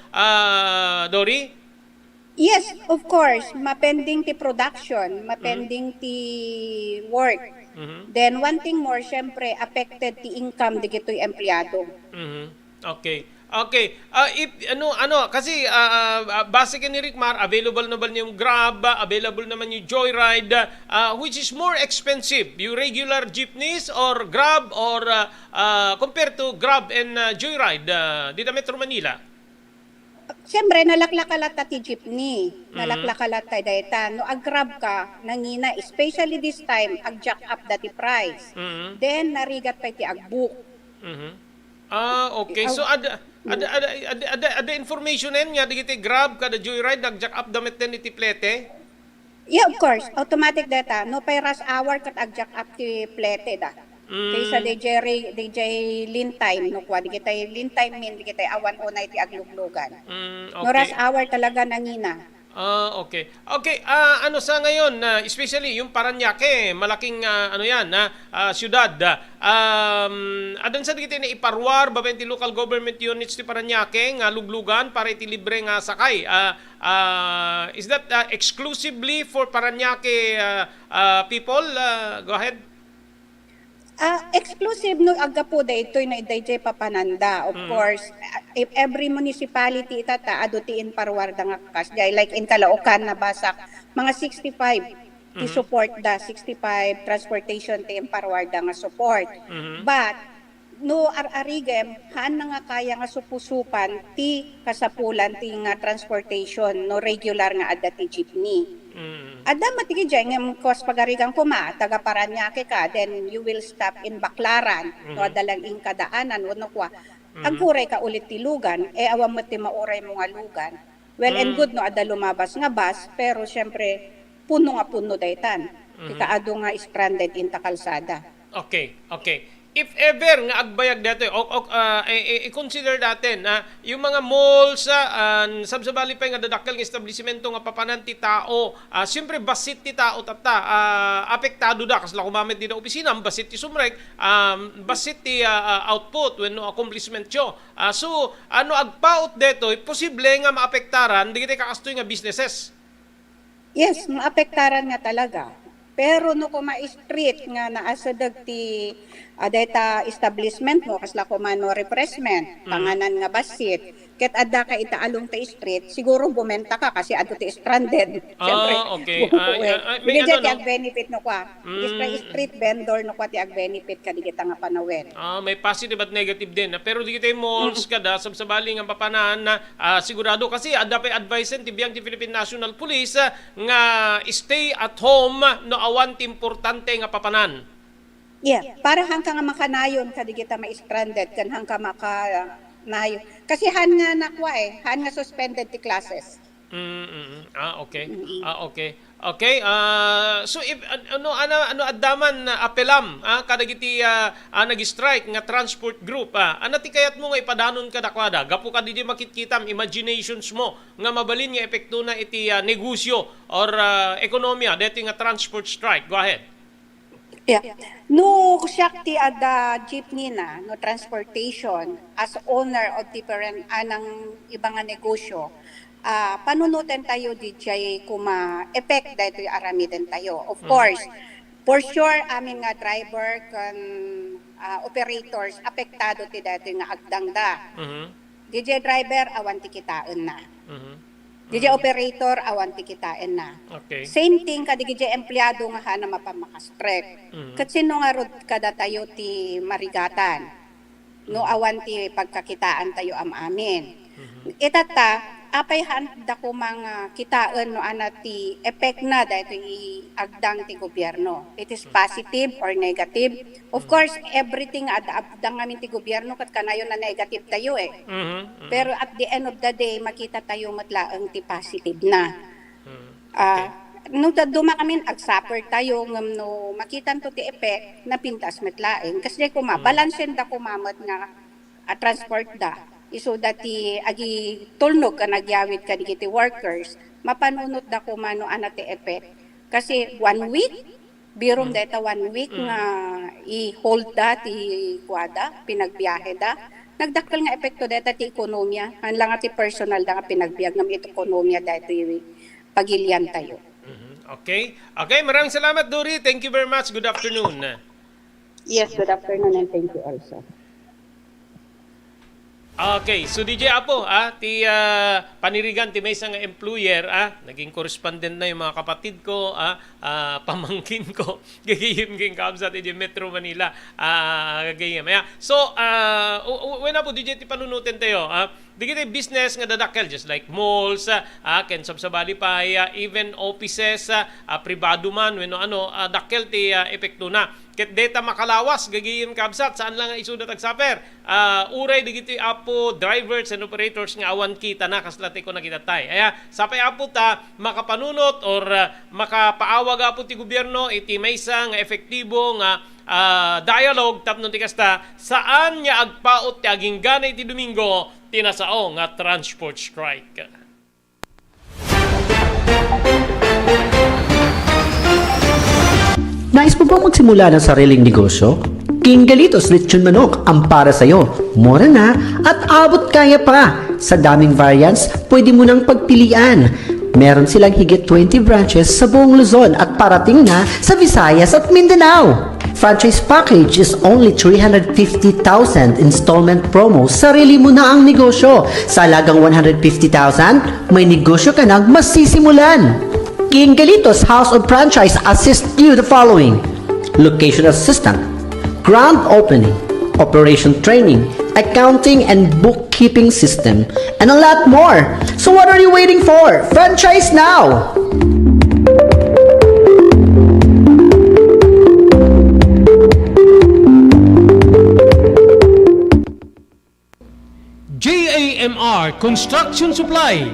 Dory? Yes, of course. Mapending ti production, mapending ti work. Then one thing more, syempre, affected ti income di gito'y empleyado. Okay. If kasi base ni Rickmar, available naman yung Grab, available naman yung Joyride, which is more expensive, yung regular jeepneys or Grab or compared to Grab and Joyride dito Metro Manila? Siyempre, nalaklakalat ti jeepney. Nalaklakalat tayo dayta. No, ag-grab ka, nangina, especially this time, ag-jack up dati price. Then, narigat pa ti ag-book. Okay. So, ada information nga, digiti Grab, kada Joyride, nag-jack up damit din iti plete? Yeah, of course. Automatic data. No, pay rush hour kat ag-jack up ti plete da. Kaysa DJ lean time, no, kwa, di kitay lean time min, di kitay awan o na iti agluglugan. Okay. No, rush hour talaga nangina. Okay. Sa ngayon, especially yung Paranaque, malaking syudad. Adan sa dito na iparwar, babay ti local government units ti Paranaque, nga luglugan para iti libre nga sakay. Is that exclusively for Paranaque people? Go ahead. Exclusive no aga po da ito'y na idayjay papananda. Of course, if every municipality itata adutiin parwarda nga kasjay like in Caloocan na basak mga 65 ti support da 65 transportation ti parwarda nga support. But no arigem han na nga kaya nga supusupan ti kasapulan ti nga transportation no regular nga adda ti jeepney. Adda matigi dyan nga kos pagarigang kuma taga Paranaque ka, then you will stop in Baclaran no adalang ing kadaanan wano kwa agkuray ka ulit ti lugan awam mo ti mauray mo nga lugan. Well and good no adda lumabas nga bus pero syempre puno nga puno daytan. Kaado nga stranded in ta kalsada. Okay, okay. If ever nga agbayag dito, i-consider natin na yung mga malls, sabsabali pa nga dadakkel nga establishmento nga papanan ti tao, siyempre basit ti tao tata, apektado da, kasla kumamit din na opisina, basit ti sumrek, basit ti output, when no accomplishment yo. So, agpaut dito, posible nga maapektaran, di kita kakastoy nga businesses. Yes, maapektaran nga talaga. Pero no kuma street nga naasadag ti data establishment mo kasla kuma no refreshment, panganan nga basit. Ket adda ka itaalong ti street, siguro bumenta ka kasi adto ti stranded. Siyempre, okay. May ti ag benefit no kwa. Street vendor no kwa ti ag benefit ka di kita nga panawen. May positive at negative din. Pero di kita yung malls kada sabsabali nga papanan na sigurado kasi adda pa advice ti biyang ti Philippine National Police nga stay at home no awan ti importante nga papanan. Yeah, para hang ka nga makanayon ka di kita ma-stranded kan hang ka nayo. Kasi han nga nakwa han nga suspended ti classes. Okay. Okay. Okay. So if ano addaman apelam kadagiti nag-strike nga transport group ano ti kayat mo nga ipadanon ka dakwada gapu ka di makitkitam imaginations mo nga mabalin nga epekto na iti negosyo or ekonomiya dito nga transport strike. Go ahead. Yeah. No syakti ada jeepney na no transportation as owner of different anang ibang nga negosyo. Panunutin tayo DJ kuma effect dito yung arami din tayo. Of course, for sure aming nga driver kan operators apektado ti dito nga agdang da. DJ driver awan ti kitaan na. DJ operator awan ti kitain na. Okay. Same thing ka DJ empleyado nga hana mapamakastrek. Kat sino nga rod kada tayo ti marigatan. No awan ti pagkakitaan tayo amin. Itata apay handa ko mga kitaan no anati effect na dahil agdang ti gobyerno. It is positive or negative. Of course, everything agdang namin ti gobyerno kat kanayon na negative tayo Pero at the end of the day, makita tayo matlaang ti positive na. No duma kami ag-suffer tayo ngam no makitan to ti effect na pintas matlaeng kasi kuma balansen da kumamat nga transport da. So dati agi tulnog ka nagyawid ka digiti workers mapanunot da kumano anati effect kasi 1 week birom data 1 week nga i-hold da ti kwada pinagbiyahe da nagdakkel nga epekto data ti ekonomiya hanlang ti personal da nga pinagbiag ngam iti ekonomiya dati pagilian tayo. Okay, maraming salamat Dory, thank you very much, good afternoon. Yes, good afternoon and thank you also. Okay, so DJ Apo, ti panirigan ti may isang employer, naging correspondent na yung mga kapatid ko, pamangkin ko, gagayim king kabsat di Metro Manila, gagayim. So, when po DJ ti panunutin tayo, di kita business nga dadakkel, just like malls, ken sabsabali pa, even offices, pribado man, when dakkel ti epekto na. Ket data makalawas gagayim kabsat saan lang isudat agsaper uray digiti apo drivers and operators nga awan kita na kaslate ko nakita tay sapay apo ta makapanunot or makapaawag apo ti gobyerno iti maysa nga efektibo nga dialogue tapno ti kasta saan nya agpaot ti aging ganay ti Domingo tinasao nga transport strike. Nais mo ba magsimula ng sariling negosyo? King Galitos Lechon Manok ang para sa'yo. Mura na at abot kaya pa. Sa daming variants, pwede mo nang pagpilian. Meron silang higit 20 branches sa buong Luzon at parating na sa Visayas at Mindanao. Franchise package is only 350,000 installment promo. Sarili mo na ang negosyo. Sa halagang 150,000, may negosyo ka nang masisimulan. King Galitos House of Franchise assist you the following: location assistant, grand opening, operation training, accounting and bookkeeping system, and a lot more. So what are you waiting for? Franchise now! JAMR Construction Supply.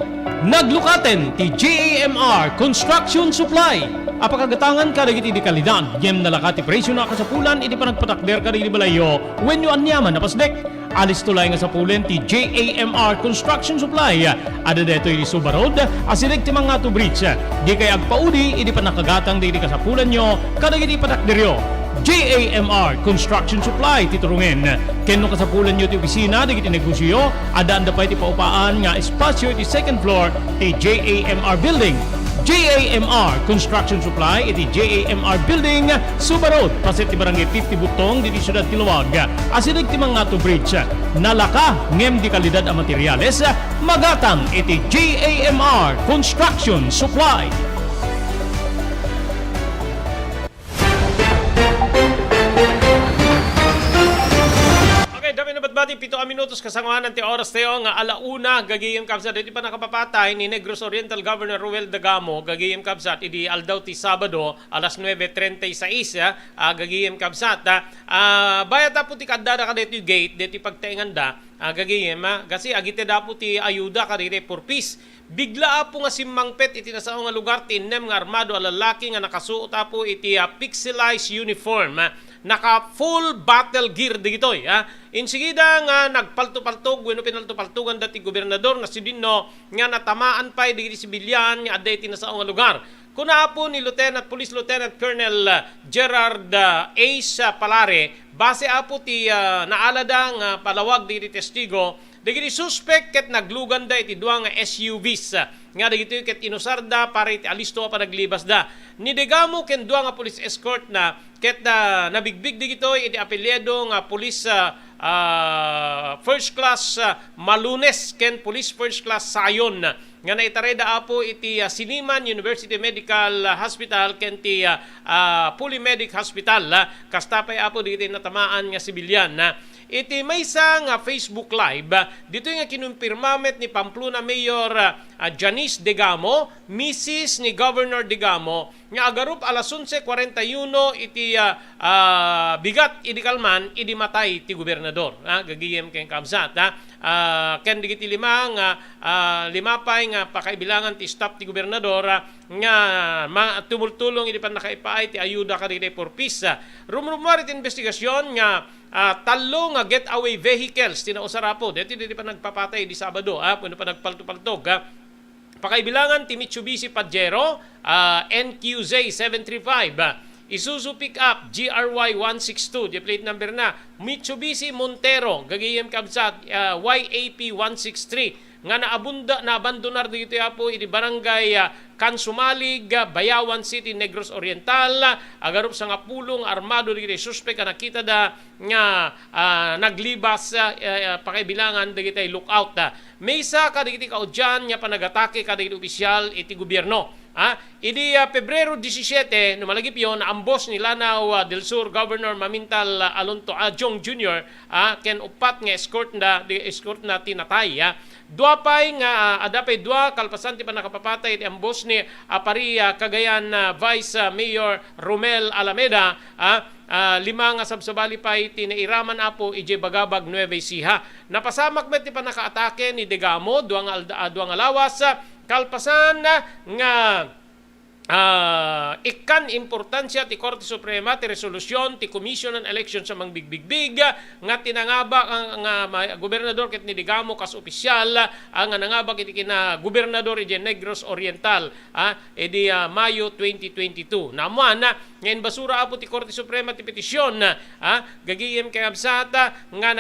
Naglukaten ti JAMR Construction Supply. Apakagatangan ka dagiti di kalidad. Yem nalakat ti presyo na kasapulan iti panagpatakder ka di balayo when you anyaman na pasdek. Alis tulay nga sa pulen ti JAMR Construction Supply. Ada deto iti Subarod asirig ti mga to bridge. Di kay agpaudi iti panakagatang di kasapulan nyo kadagiti patakderyo. JAMR Construction Supply titurungin. Kenno kasapulan nyo ti opisina digiti negosyo, adaan da pa iti paupaan nga espasyo iti second floor ti JAMR Building. JAMR Construction Supply iti JAMR Building Subarod pasit ti barangay 50 Butong diti Syudad Tiluwag. Asirig ti mga to bridge. Nalaka ngem di kalidad a materyales magatang iti JAMR Construction Supply. Dami na batbati, 7 minutos kasanguanan ti oras tayo nga alauna gagayem kapsat. Iti pa nakapapatay ni Negros Oriental Governor Ruel Dagamo gagayem kapsat. Idi aldaw ti Sabado alas 9:36 gagayem kapsat. Bayat po ti kadada ka dito gate, dito pagtaingan da gagayem kasi agite da po ti ayuda ka dito for peace. Bigla po nga simmangpet iti nasao nga lugar ti inem nga armado a lalaki nga nakasuot po iti pixelized uniform. Naka full battle gear digitoy insigida nga nagpalto-paltog wenno pinalto-paltugan dati gobernador na si Dino nga natamaan pa digiti sibilyan nga adday tinasao nga lugar. Kuna po ni Police Lieutenant Colonel Gerard Ace Palare base apo ti naalada nga palawag digiti testigo digiti suspect ket naglugan da iti duwa nga SUVs nga digiti ket inusarda para iti alisto pa naglibas da. Ni Degamo ken duwa nga police escort na ket nabigbig digitoy iti apelyedo nga police first class Malunes ken police first class Sayon nga naitareda apo iti Siliman University Medical Hospital ken ti Polymedic Hospital kastapay apo digiti natamaan nga sibilyan iti maysa nga Facebook Live dito nga kinumpirmamet ni Pamplona Mayor Janice Degamo, Mrs. ni Governor Degamo nga agarup alas 11:41 iti bigat idi kalman idi matay ti gobernador gagiyem ken kamsat ken digiti lima pay nga pakaibilangan ti staff ti gobernador nga tumultulong idi pan nakaipaay ti ayuda kadagiti for peace. Rumrumar iti investigasyon nga talo nga getaway vehicles tinausara po dito di pa nagpapatay di Sabado puno pa nagpalto-paltog pakaibilangan ti Mitsubishi Pajero NQZ 735 Isuzu Pickup GRY 162 di plate number na Mitsubishi Montero gagayem kabsat YAP 163 nga naabandonar dito po iti barangay Kansumalig, Bayawan City, Negros Oriental. Agarup sa nga pulong armado dito suspect nga nakita da nga naglibas pakaibilangan dito lookout. Maysa ka dito kaudyan nga panagatake ka dito opisyal iti gobyerno. Idi Pebrero 17, numalagip yun, ambos ni Lanao del Sur Governor Mamintal Alonto Adjong Jr. Ken upat nga escort na tinatay. Dua pay nga adapay dua kalpasan ti panakapapatay ti ambos ni Apari Cagayan Vice Mayor Romel Alameda lima nga sabsabali pay ti nairaman apo ije Bagabag Nueva Ecija. Napasamak met ti panakaatake ni Degamo duang nga lawas kalpasan nga ikan importansya ti Korte Suprema ti resolusyon ti Commission on Election sa mga bigbigbig nga tinangabak nga gobernador ket ni Degamo kas opisyal nga nangabak iti kina gobernador iti Negros Oriental edi Mayo 2022 naman ngayon basura apo ti Korte Suprema ti petisyon gagiyem kay absata nga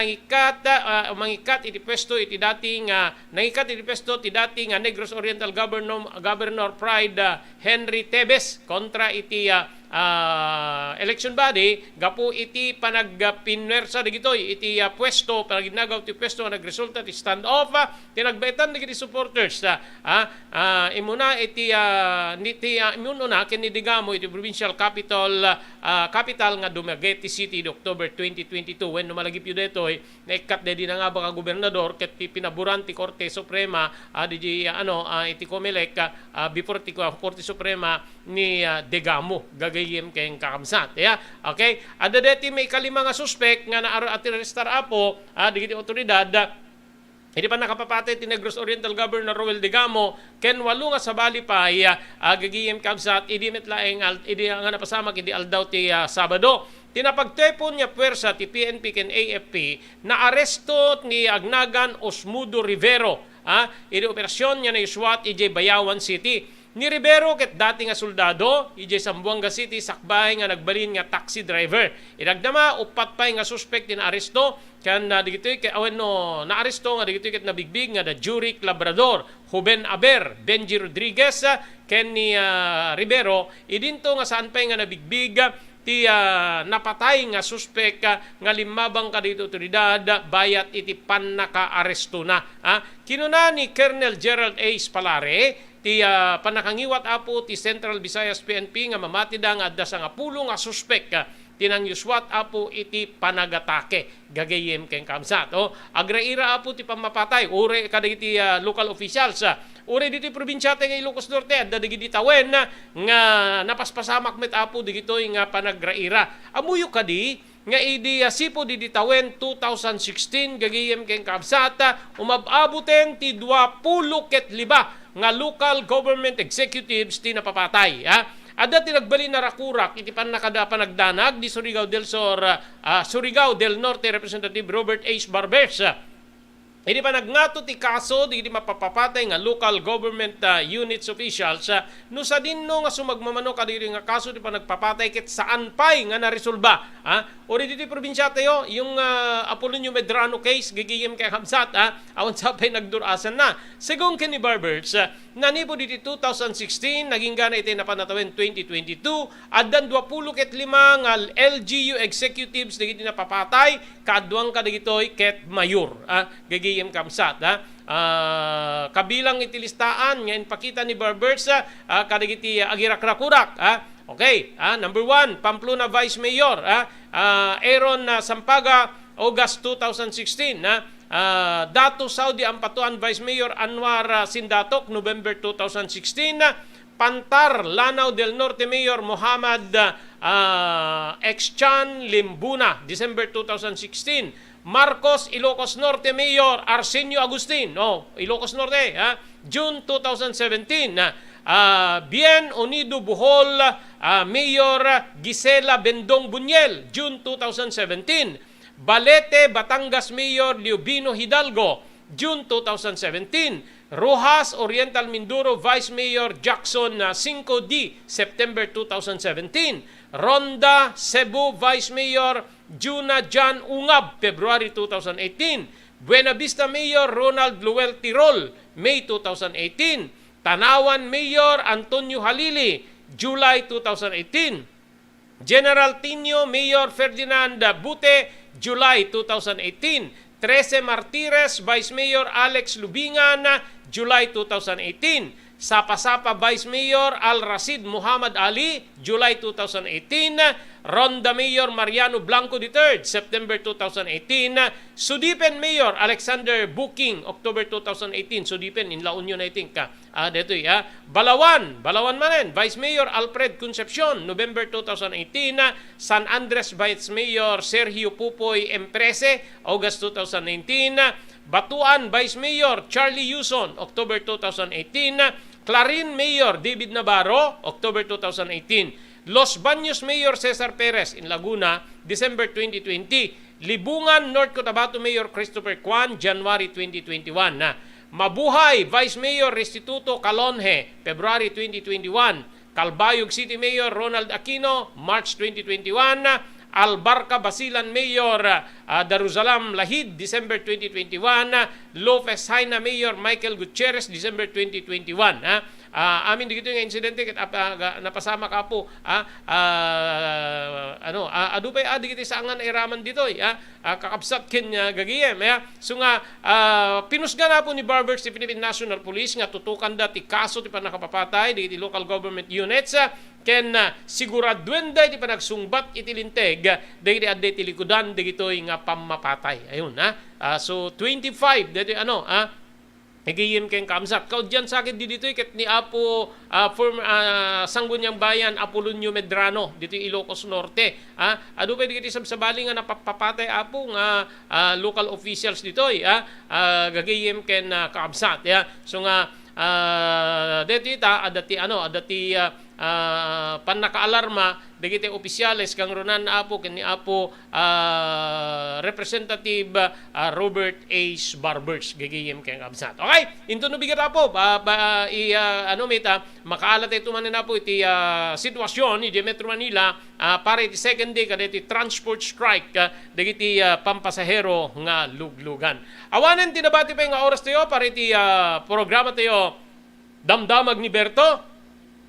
mangikat iti pwesto iti dating nangikat iti pwesto ti dating Negros Oriental Governor Pride Henry Tebes kontra iti election body gapo iti panagpinwersa digitoy iti pwesto panaginagaw ti pwesto nga nagresulta ti standoff tinagbetan digiti supporters imuna iti imuna ken ni digamo iti provincial capital nga Dumaguete City October 2022 when numalagip yu detoy naikat dedi na nga baka gobernador ket ti pinaburan ti Korte Suprema iti Comelec before ti Korte Suprema ni Degamo gagayem kayong kakamsat. Okay? Ada deti may kalima nga suspect nga na-arrestar apo digiti otoridad hindi pa nakapapatay ti Negros Oriental Governor Roel Degamo ken walo nga sabali pa gagayem kamsat idi metlaeng idi nga napasamak idi aldaw ti Sabado. Tinapagtepon niya puwersa ti PNP ken AFP na aresto ni Agnagan Osmudo Rivero idi operasyon niya na SWAT ije Bayawan City. Ni Rivero ket dati nga soldado ije Zamboanga City sakbay nga nagbalin nga taxi driver. Inagdama upat pay nga suspect na aresto kan digitoy ket naaresto nga digitoy ket nabigbig nga da Juric Labrador, Juben Aber, Benji Rodriguez ken ni Rivero idinto nga saan pay nga nabigbig ti napatay nga suspect nga limabang kadito otoridad bayat iti pannaka-aresto na. Kinuna ni Colonel Gerald A. Spalare ti panakangiwat apo ti Central Visayas PNP nga mamatida nga adda sa nga pulo nga suspect tinang yuswat apo iti panagatake gagayem ken kamsat. Agraira apo ti pamapatay ure kadagiti local officials ure dito probinsyate nga Ilocos Norte adda digiti tawen nga napaspasamak met apo digitoy nga panagraira. Amuyo kadi nga idi sipo di tawen 2016 gagayem ken kamsat umababuten ti 25 nga local government executives ti napapatay. Ada tinagbali na rakurak iti panagdanag di Surigao del Norte Representative Robert H. Barbers. Hindi pa nagngato ti kaso di mapapapatay nga local government units officials no sa dinno nga sumagmamano kadiri nga kaso di pa nagpapatay ket saan pay nga naresolba. Ori diti probinsya tayo yung Apolonio Medrano case gigiyem kay Hamsat awan sa pay nagdurasan na. Según ken ni Barbers nanipo diti 2016 naging gana iti napanatawen 2022 addan 25 nga LGU executives digiti napapatay kaadwang kadigitoy ket mayor. Gigiyem kamsat kabilang itilistaan nga inpakita ni Barbers kadagiti agirak-rakurak. Okay, number 1 Pamplona Vice Mayor Aaron Sampaga August 2016 Dato Saudi Ampatuan Vice Mayor Anwar Sindatok November 2016 Pantar Lanao del Norte Mayor Muhammad Exchan Limbuna December 2016 Marcos Ilocos Norte Mayor Arsenio Agustin Ilocos Norte June 2017 Bien Unido Bohol Mayor Gisela Bendong Bunyel June 2017 Balete Batangas Mayor Liubino Hidalgo June 2017 Rojas Oriental Mindoro Vice Mayor Jackson 5D September 2017 Ronda Cebu Vice Mayor Juna Jan Ungab February 2018 Buena Vista Mayor Ronald Luel Tirol May 2018 Tanawan Mayor Antonio Halili July 2018 General Tinio Mayor Ferdinand Bute July 2018 13 Martires Vice Mayor Alex Lubingan July 2018 Sapa-Sapa Vice Mayor Al-Rasid Muhammad Ali July 2018 Ronda Mayor Mariano Blanco III September 2018 Sudipen Mayor Alexander Booking October 2018 Sudipen in La Union I think Balawan manen Vice Mayor Alfred Concepcion November 2018 San Andres Vice Mayor Sergio Pupoy Emprese August 2019 Batuan Vice Mayor Charlie Yuson October 2018 Clarin Mayor David Navarro October 2018 Los Baños Mayor Cesar Perez in Laguna December 2020 Libungan North Cotabato Mayor Christopher Kwan January 2021 Mabuhay Vice Mayor Restituto Calonje February 2021 Calbayog City Mayor Ronald Aquino March 2021 Albarca Basilan Mayor Darussalam Lahid December 2021 Lopez Haina Mayor Michael Gutierrez December 2021 amin digito nga insidente ket napasama ka po adupay digiti sa angan iraman ditoy kakabsat ken gagiyem so nga pinusga na po ni Barbers ti Philippine National Police nga tutukan da ti kaso ti panakapapatay digiti local government units ken siguraduen da ti panagsungbat iti linteg digiti adde ti likudan digitoy nga pammapatay ayun so 25 dito Nagiyim kayong kamsat. Kaudyan sa akin dito ket ni Apo Sangguniang Bayan Apolonio Medrano dito Ilocos Norte. Ado pa dito sabsabali nga napapatay Apo nga local officials dito gagiyim ken kamsat. So nga adati panakaalarma dagiti opisyales kang ronan Apo ken ni Apo Representative Robert H. Barbers gagiyem ken kamsat. Okay, into no bigat Apo makaalat ito man na po iti sitwasyon ni Metro Manila para iti second day kada iti transport strike dagiti pampasahero nga luglugan. Awanen tinabati pa nga oras tayo para iti programa tayo Damdamag ni Berto.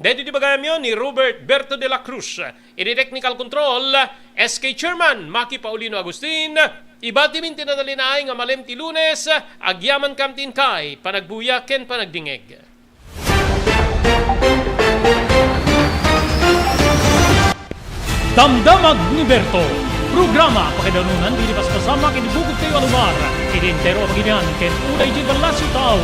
Dito di bagayam yun ni Robert Berto de la Cruz. Ini technical control, SK Chairman Maki Paulino Agustin. Ibati min tinadalinaay nga malem ti Lunes, agyaman kam tinkay, panagbuyaken panagdingeg. Damdamag ni Berto. Programa pakidanunan di paspasama kinibugog kayo alumar. Idintero paginian ken uday di balasyo tao.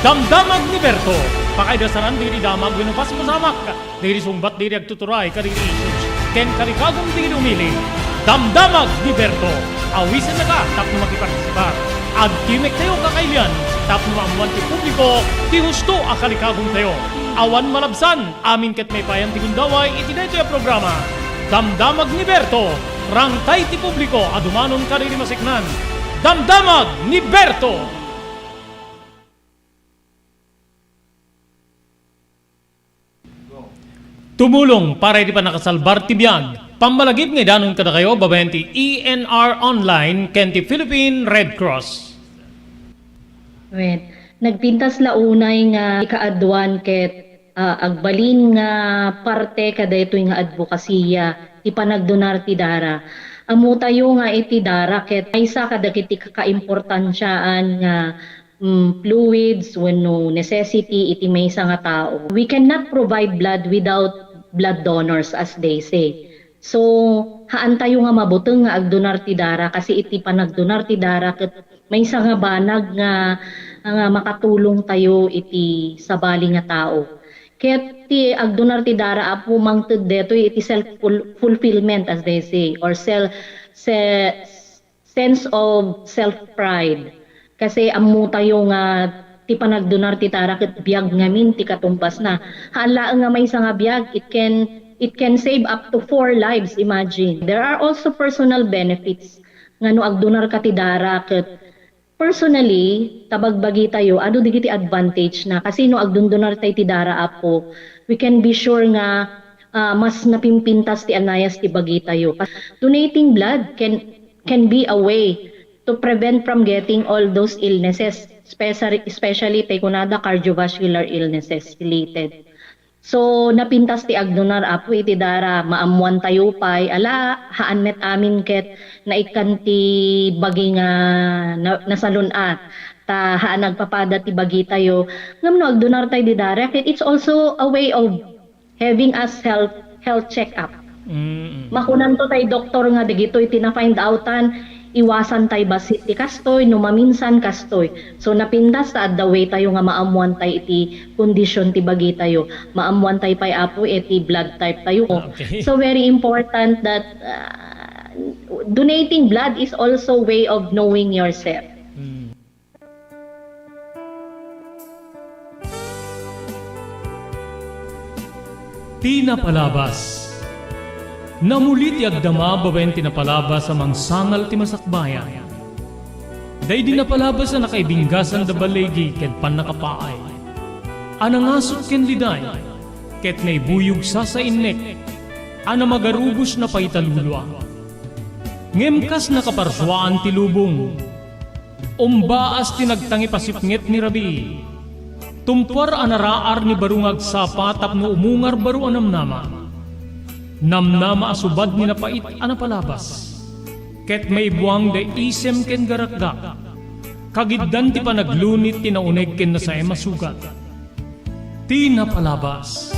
Damdamag ni Berto. Pakaidasaran diri damag winupas masamak. Diri sumbat diri agtuturay kadiri issues. Ken karikagong diri umili. Damdamag ni Berto. Awisan na ka tapno makipartisipar. Agtimek tayo kakailian. Tapno maamuan ti publiko. Ti husto akalikagong tayo. Awan malabsan. Amin ket may payan ti gundaway iti daytoy a programa. Damdamag ni Berto. Rangtay ti publiko. Adumanon kadiri masiknan. Damdamag ni Berto. Tumulong para di pa nakasalbar ti biyag. Pambalagip nga danon kada kayo babayan ti ENR Online ken ti Philippine Red Cross. Nagpintas launay nga ikaadwan ket agbalin nga parte kada ito nga advokasya ti panagdonar ti dara. Amo tayo nga iti dara ket aysa kada kiti kakaimportansyaan nga fluids wenno necessity iti maysa nga tao. We cannot provide blood without blood donors as they say. So haan tayo nga mabuteng nga agdonar ti dara kasi iti panagdonar ti dara ket maysa nga banag nga makatulong tayo iti sabali nga tao. Ket ti agdonar ti dara apo mangted detoy iti self fulfillment as they say or sense of self pride. Kasi ammo tayo nga ti panagdonar ti tara ket biag ngamin ti katumbas na. Hala nga may nga biag it can save up to 4 lives, imagine. There are also personal benefits nga no agdonar ka ti dara ket personally tabagbagi tayo adu digiti advantage na kasi no agdonar tay ti dara apo we can be sure nga mas napimpintas ti anayas ti bagi tayo. Donating blood can be a way to prevent from getting all those illnesses, especially kunada cardiovascular illnesses related. So napintas ti agdonar apo iti dara maamuan tayo pay ala haan met amin ket naikan ti bagi nga nasalun-at ta haan nagpapada ti bagi tayo ngamno agdonar tayo di dara ket it's also a way of having us health check-up. Makunan to tayo doktor nga digitoy tina-find outan iwasan tayo basit ti kastoy, no maminsan kastoy. So napintas ta the way tayo nga maamuan tayo iti kondisyon ti bagi tayo. Maamuan tayo pay apo iti blood type tayo. Okay. So very important that donating blood is also way of knowing yourself. Tinapalabas. Namulit ti agdama babayan tinapalabas sa mangsangal ti masakbayan. Day di napalabas na nakaibinggasan da balegi ket pan nakapaay. Anangasot ken liday ket naibuyog sa innek. Ana magarubos na paitalulwa. Ngemkas nakaparswaan ti lubong. Umbaas ti nagtangi pasipnget ni Rabi. Tumpar anaraar ni barungag sapa tapno umungar baru anamnama. Namnama asubad ni napait anapalabas. Ket may buwang da isem ken garakgak. Kagiddan ti panaglunit ti nauneg ken nasay masugat. Ti napalabas.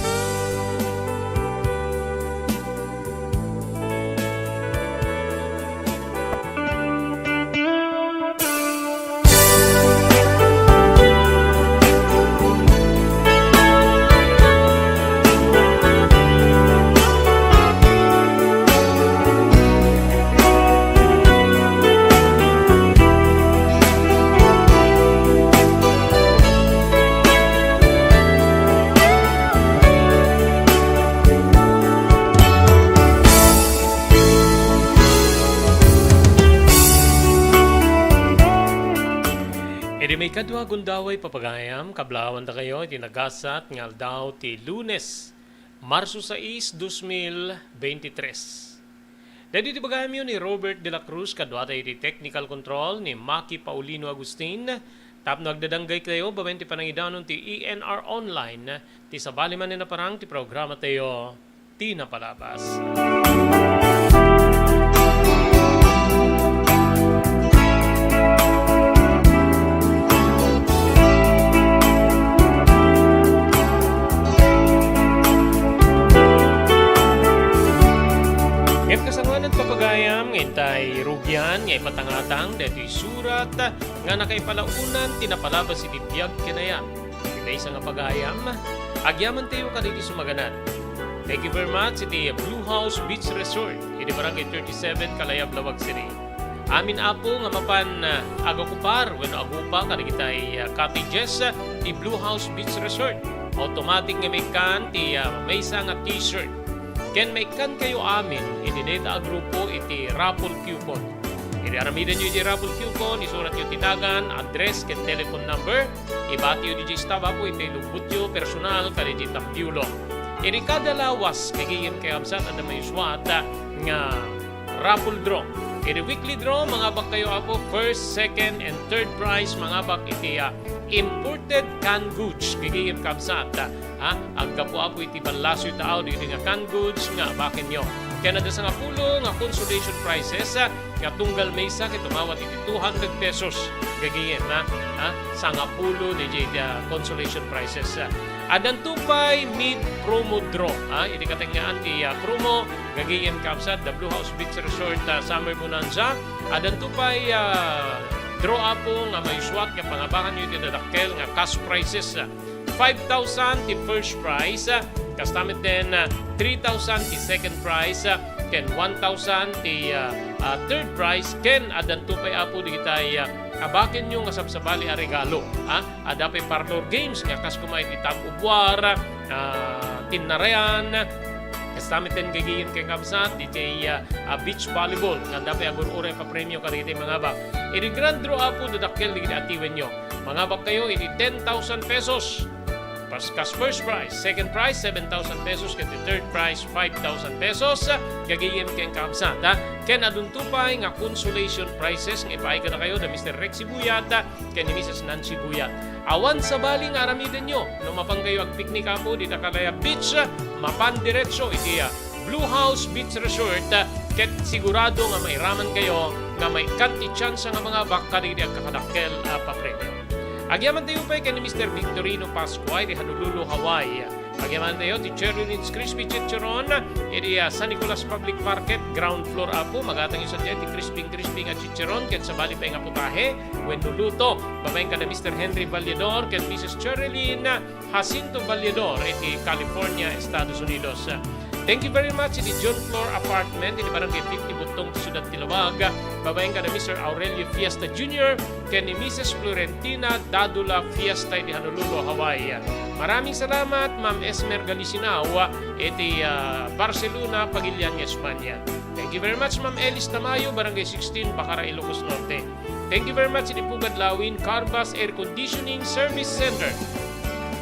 May kadwa gundaway papagayam, kablawan ta kayo, itinagasat ngal daw ti Lunes, Marso 6, 2023. Dahil iti bagayam yun ni Robert de la Cruz, kadwa tayo ti technical control ni Maki Paulino Agustin, tapno agdadanggay kayo, babay ti panangidanon ti ENR Online, ti sabaliman ni na parang ti programa tayo, ti napalabas. Ngayon kasanwanan papagayam, ngayon tayo rugyan, ngayon patangatang, dahil surat, nga nakaipalaunan, tinapalabas iti biyag kinayam. Ito isang pagayam, agyaman tayo kanili sumaganan. Thank you very much, iti Blue House Beach Resort, iti barangay 37, Kalayab, Lawag City. Amin apo nga mapan agakupar, when agupa, kanili tayo cottages, ti Blue House Beach Resort. Automatic nga may kan, ti may isang t-shirt. Ken may kan kayo amin, iti data grupo, iti raffle coupon. Iti aramidan nyo iti raffle coupon, isurat nyo tinagan, address, ken telephone number, ibati nyo iti staba po, iti lubut nyo, personal, kaniti tampiulo. Iti kada lawas, kagiging kay absat, ada may swat, nga raffle draw. Iti weekly draw, mga bak kayo apo, first, second, and third prize, mga bak iti imported canned goods, kagiging kabsat, agka po ako iti banlaso yung tao, dito nga canned goods, nga bakin nyo. Kaya na sa nga pulo, nga consolation prizes, nga tunggal mesa, kaya tumawat iti 200 pesos, gagiging, sa nga pulo, dito consolation prizes. Adan tupay mid-promo draw, iti katangyaan ti promo, gagiging kabsat, the Blue House Beach Resort Summer Bonanza. Adan tupay draw apo nga may swat nga pangabangan nyo iti dadakkel nga cash prizes. 5,000 ti first prize, kastamit din 3,000 ti second prize, ken 1,000 ti third prize, ken adan tupay apo di kitay abakin nyo nga sabsabali a regalo. Adapay parlor games nga kas kumay ti tag-ubwar, tinarayan, kastamit din gagigin kay kabsat, di beach volleyball, nga dapay agur-ure pa premyo kariti mga bak. Iti grand draw apo dadakkel di atiwen nyo. Mga bak kayo, iti 10,000 pesos. Kas first prize, second prize, 7,000 pesos, ken third prize, 5,000 pesos. Gagigim ken kabsat, ken adun tupay nga consolation prizes, nga ipaay ka na kayo da Mr. Rex Sibuyat, ken ni Mrs. Nancy Buyat. Awan sa bali nga aramiden nyo, lumapang kayo ag picnic apo, di Kalaya Beach, mapan diretso, iti Blue House Beach Resort, ket sigurado nga mairaman kayo, nga may kanti chance nga mga baka di kakadakkel papremyo. Agyaman tayo pa kay ni Mr. Victorino Pascuay di Honolulu, Hawaii. Agyaman tayo ti Cherry Ridge Crispy Chicharon di San Nicolas Public Market, ground floor apo. Magatang yung sadya ti crispy nga chicharon ken sa bali pa nga putahe when nuluto. Babayin ka na Mr. Henry Valledor ken Mrs. Cherilyn Jacinto Valledor di California, Estados Unidos. Thank you very much di John Floor Apartment di Barangay 50 Butong, Ciudad Tilawag. Babayin ka na Mr. Aurelio Fiesta Jr. ken ni Mrs. Florentina Dadula Fiesta di Honolulu, Hawaii. Maraming salamat Ma'am Esmer Galisinao iti Barcelona, Pagilian, Espanya. Thank you very much Ma'am Elis Tamayo, Barangay 16, Bacara, Ilocos Norte. Thank you very much di Pugad Lawin, Carbas Air Conditioning Service Center.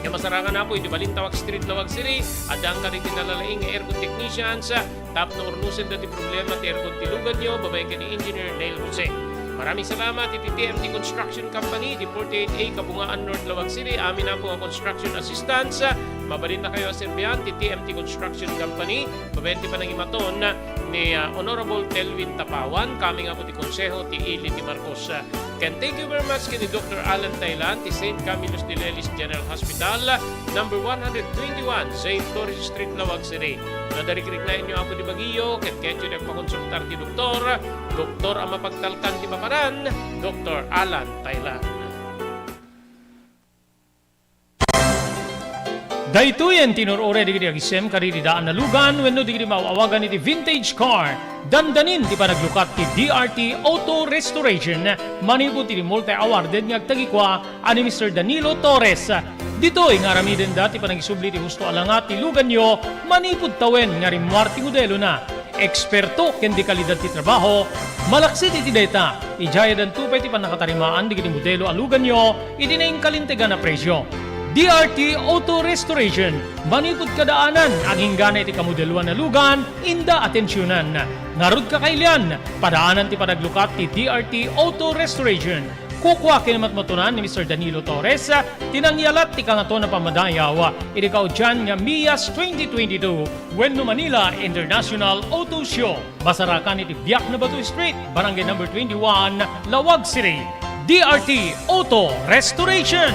Yung masarangan na po, iti Balintawak Street, Lawag City, adang ka rin tinalalaing aircon technicians, tap na urnusin dati problema ti aircon tilugan nyo, babayin ka ni Engineer Neil Jose. Maraming salamat iti TMT Construction Company, di 48A Kabungaan North Lawag City. Amin na po ang construction assistance. Mabalin na kayo serbihan ti TMT Construction Company. Mabenti pa ng imaton ni Honorable Telvin Tapawan. Kami nga po ti Konseho ti Ili ti Marcos. Ken thank you very much kini Dr. Alan Taylan ti St. Camillus de Lelis General Hospital, number 121, St. Torres Street, Lawag City. Nadarikrik na inyo ako di Baguio, ket kenyo nagpakonsultar ti doktor. Doktor ang mapagtalkan ti Paparan, Dr. Alan Taylan. Daytoyen tinurore digiti agisem karididaan na lugan wenno digiti maawagan iti vintage car. Dandanin ti panaglukat ti DRT Auto Restoration. Manipod ti multi-awarded nga agtagikwa ani Mr. Danilo Torres. Ditoy nga ramiden dati panagisubli ti husto alangat ti lugan nyo, manipod tawen nga rimwar ti modelo na. Eksperto ken di kalidad ti trabaho, malaksit iti data. Ijaya dan tupay ti panakatarimaan digiti modelo alugan nyo, iti na kalintegan na presyo. DRT Auto Restoration, manipod kadaanan, ang hinggana iti kamodeluan na lugan, inda atensyonan. Narud kakailan, padaanan ti panaglukat ti DRT Auto Restoration. Kukwa kinamatmatunan ni Mr. Danilo Torres, tinangyalat ti kangato na pamadayaw, iti kaudyan nga MIAS 2022, Wenno Manila International Auto Show. Basarakan iti Biak na Batu Street, Barangay number 21, Lawag City. DRT Auto Restoration.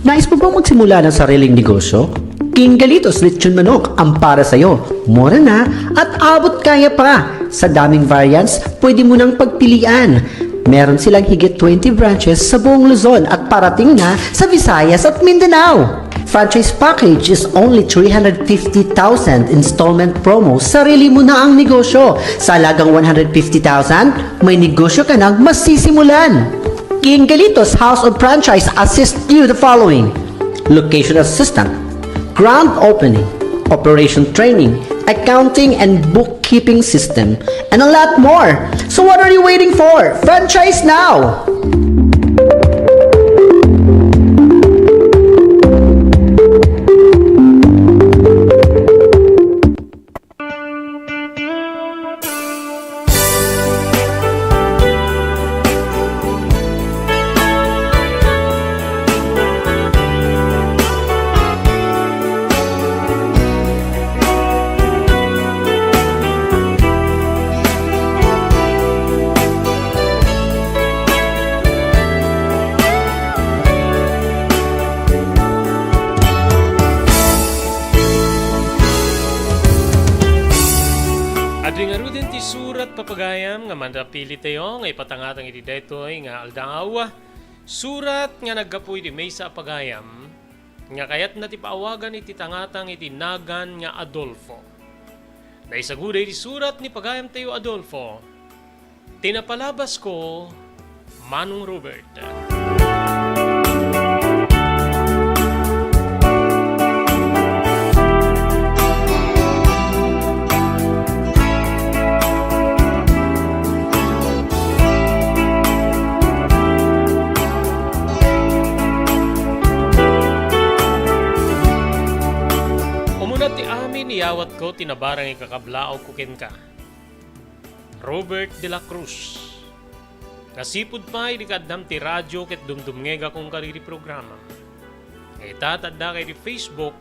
Nais mo bang magsimula ng sariling negosyo? King Galitos Lechon Manok ang para sa'yo. Mura na at abot kaya pa. Sa daming variants, pwede mo nang pagpilian. Meron silang higit 20 branches sa buong Luzon at parating na sa Visayas at Mindanao. Franchise package is only 350,000 installment promo. Sarili mo na ang negosyo. Sa halagang 150,000, may negosyo ka nang masisimulan. King Galitos House of Franchise assists you the following: location assistant, grand opening, operation training, accounting and bookkeeping system, and a lot more. So what are you waiting for? Franchise now! Adringaruden ti surat papagayam nga mandapili tayo nga ipatangatang iti daytoy nga aldaw. Surat nga naggapuy di Mesa Pagayam nga kayat na ti paawagan iti tangatang iti Nagan nga Adolfo. Naisaguday iti surat ni Pagayam tayo Adolfo. Tinapalabas ko, Manong Robert. Umunat ti amin iyawat ko tinabarang ikakablao kuken ka. Robert de la Cruz. Nasipod pa idikadam ti radyo ket dumdumngega kong kariri programa. Itatadda kay di Facebook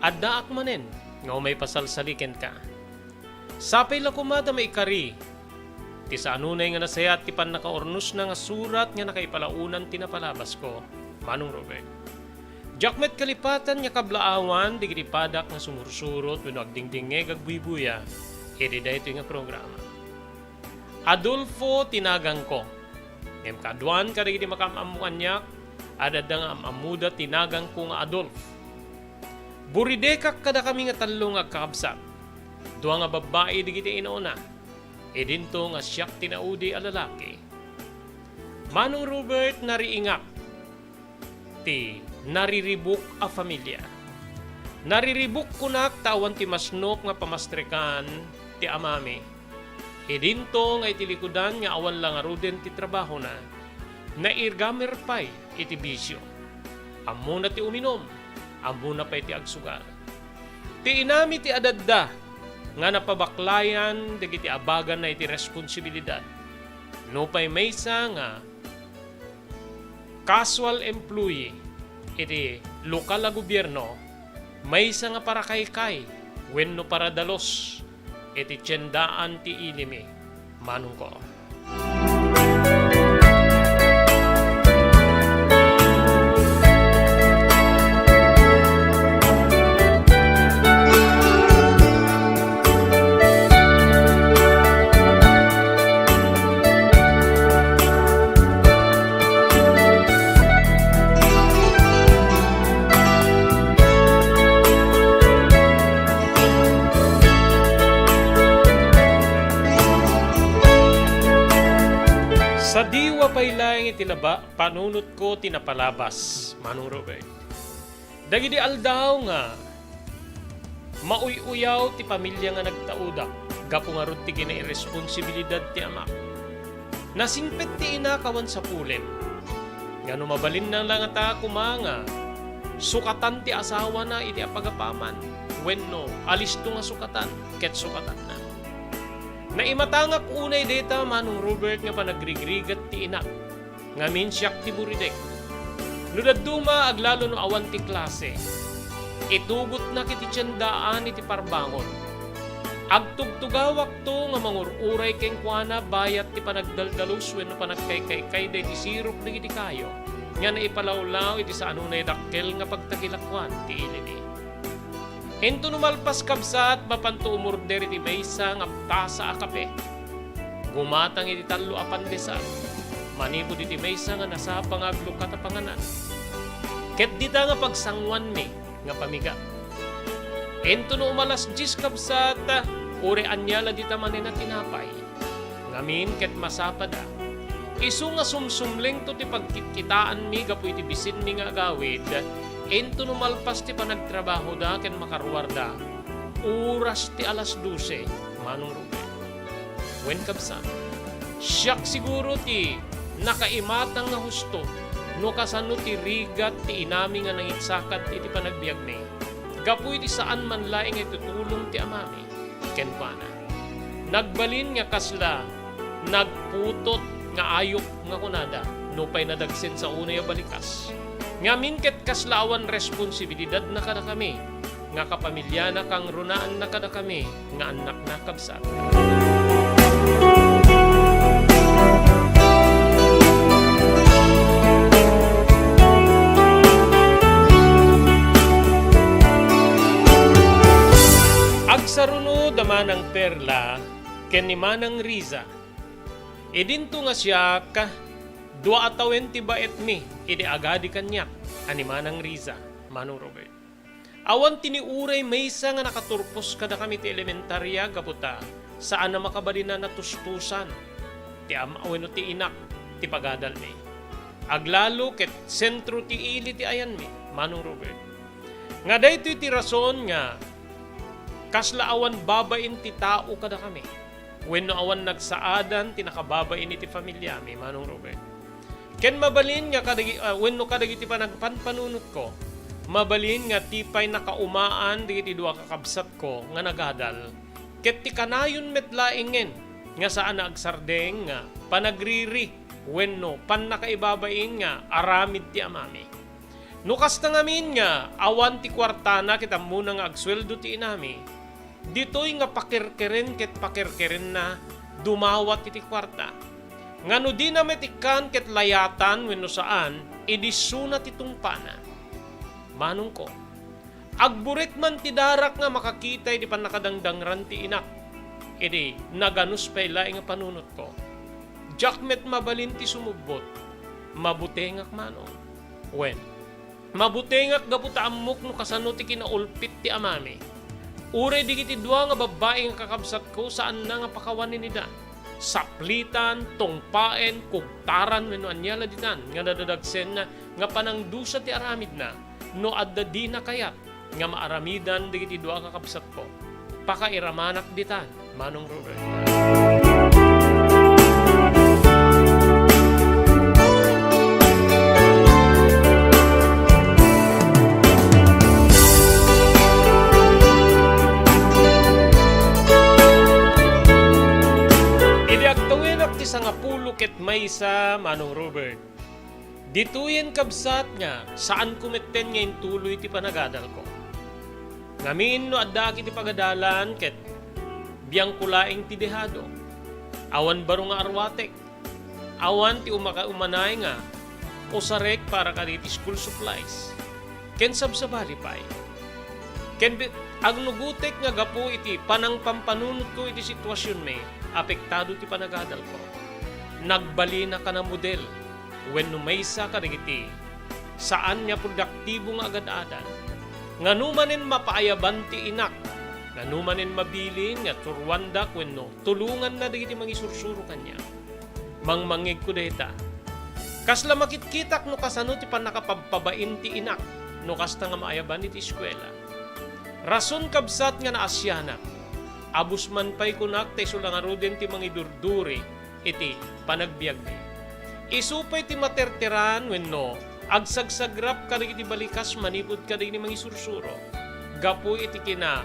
adda akmanen nga may pasalsaliken ka. Sapay la kumada may kari. Ti sa anunay nga nasayat ti pan nakaornos na nga surat nga nakaipalaunan tinapalabas ko, Manong Robert. Jakmet kalipatan nga kablaawan digiti padak nga sumursurot wenno agdingdingeg agbuibuya. Iti daytoy nga programa. Adolfo tinagang ko. Ngem kaduan kadagiti makamamuan niya, adada nga amamuda tinagang ko nga Adolf. Buridekak kada kami nga talong agkakabsat. Dua nga babae digiti inauna. Edinto nga siyak tinaudi a lalaki. Manong Robert nariingak. Ti nariribuk a familia. Nariribuk kunak tawan ti masnok nga pamastrekan ti amami. Idinto nga itilikudan nga awan lang aruden ti trabaho na nairgamer pay iti bisyo. Ammo na ti uminom, ammo na pay ti agsugar. Ti inami ti adadda nga napabaklayan dagiti abagan na iti responsibilidad. No pay maysa nga casual employee iti lokal na gobyerno, maysa nga para kay wenno para dalos iti tiyendaan ti ilimi. Manong ko. Sa diwa pa'y laing itilaba, panunot ko tinapalabas, Manong Robert. Dagiti aldaw nga, mauy-uyaw ti pamilya nga nagtauda, gapo nga rod ti irresponsibilidad ti ama. Nasingpet ti ina kawan sa pulen, nga numabalin na lang ata kumanga, sukatan ti asawa na iti apagapaman, wenno, alis to nga sukatan, ket sukatan na. Naimatangak unay data Manong Robert nga panagrigrigat ti inak, nga minsyak ti buridek. Nudaduma aglalo no awan ti klase, itugot na kiti tiyandaan iti parbangon. Agtugtugawak to nga mangururay keng kuana bayat ti panagdaldalos wenno panagkay-kay day ti sirop na iti kayo, nga naipalawlaw iti sa anunay dakkel nga pagtakilakwan ti ilini. Ento numalpas kabsat mapanto umorder iti maysa nga tasa a kape. Gumatang iti tallo a pandesal. Manipod iti maysa nga nasapang aglukat a panganan. Ket dita nga pagsangwan mi nga pamiga. Ento no umalas 10 kabsat ure anyala dita manen na tinapay. Ngamin ket masapada. Isu nga sumsumling to ti pagkitkitaan mi gapu iti bisin mi nga agawid. Ento numalpas ti panagtrabaho da ken makaruar da. Oras ti alas 12, Manong Robert. Wen kabsat. Siyak siguro ti nakaimatang nga husto no kasano ti rigat ti inami nga nangitsakad iti panagbiag ni. Gapu iti saan man laing itutulong ti amami. Ken pana. Nagbalin nga kasla, nagputot nga ayok nga kunada no pay nadagsen sa unay a balikas. Ngamin ket kaslaawan responsibilidad na kada kami, nga kapamilya na kang runaan na kada kami, nga anak na kabsat. Agsaruno damanang perla, ken ni Manang Riza. Idinto nga siya ka, dua atawen ti baet mi, iti agadi kanyak, ani Manang Riza, Manong Robert. Awan tiniuray maysa nga nakaturpos kada kami ti elementarya gaputa, saan na makabalina natustusan, ti amaweno ti inak, ti pagadal mi. Aglalo ket sentro ti ili ti ayan mi, Manong Robert. Nga daytoy ti rason nga, kaslaawan babain ti tao kada kami, wenno awan nagsaadan ti nakababain iti pamilya mi, Manong Robert. Ken mabalin nga wenno kadagiti panagpanpanunot ko, mabalin nga tipay nakaumaan digiti dua kakabsat ko nga nagadal. Ket ti kanayon met laingen nga saan agsardeng nga panagriri wenno pan nakaibabain nga aramid ti amami. Nukas na ngamin nga awan ti kwartana kita muna nga agsweldo ti inami. Ditoy nga pakirkirin ket pakirkirin na dumawat iti kwarta. Ngano di na metikan ket layatan wenno saan idisuna ti tungpana. Manong ko, agburit man ti darak nga makakita di pan nakadangdangran ti inak. Idi naganus pay laing nga panunot ko. Jakmet mabalin ti sumubbot, mabutengak manong. Wen, mabutengak gaputa amok no kasano ti kinaulpit ti amami. Ure di kiti dua nga babae nga kakabsat ko saan na nga pakawanin nida. Saplitan, tungpaen, kugtaran wenno anyala ditan nga dadadagsen nga panangdusa ti aramid na no adda di na kayat nga maaramidan digiti dua kakabsat ko. Pakairamanak ditan, Manong Robert. Ti sangapulo maysa Manong Robert. Dituyen kabsat nga saan kumitten ngayon tuloy ti panagadal ko. Ngamin no adda kiti pagadalan ket biyang kulaing ti dehado. Awan baro nga arwatek. Awan ti umanay nga usarek para kaditi school supplies. Ken sabsabali pay. Ken agnugutek nga gapo iti panang pampanunot ko iti sitwasyon me apektado ti panagadal ko. Nagbali na ka na model when numaysa ka iti saan niya produktibo nga agad-adan. Nganumanin mapaayaban ti inak. Nganumanin mabilin nga turwanda wenno tulungan na digiti mangisursuro kanya. Mangmangig ko deta. Kasla makitkitak no kasano ti panakapagpabain ti inak no kasta nga maayaban iti eskwela. Rason kabsat nga naasyanak. Abus man pay kunak tay sulangaro din ti mangidurduri iti panagbiag ni. Isupay ti materteran wenno agsagsagrap kadig iti balikas manipod kadig ni mangisursuro. Gapu iti kina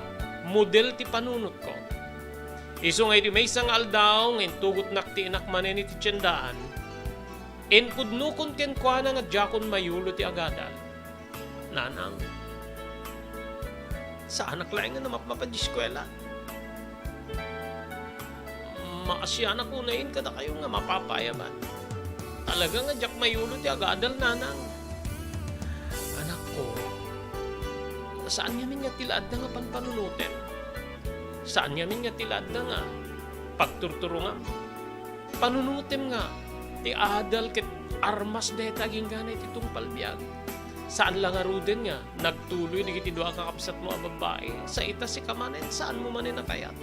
model ti panunot ko. Isu nga iti may isang aldaw ngayon tugot nak ti inak manen iti tiyandaan. Pudnukon ken kwa na nga diyakon mayulo ti agadal. Nanang, sa anak laing nga mapadiskwela. Maasyanak unayin kada kayo nga mapapayaban. Talaga nga diyak mayulo ti agadal, nanang. Anak ko, saan yamin nga tilad na nga panpanunutin? Saan yamin nga tilad na nga pagturturo nga? Panunutin nga ti adal ket armas deta ginggana iti tungpalbiag. Saan lang aruden nga nagtuloy digiti dua kakapsat mo a babae. Sa ita si kamanen, saan mo manin nakayat?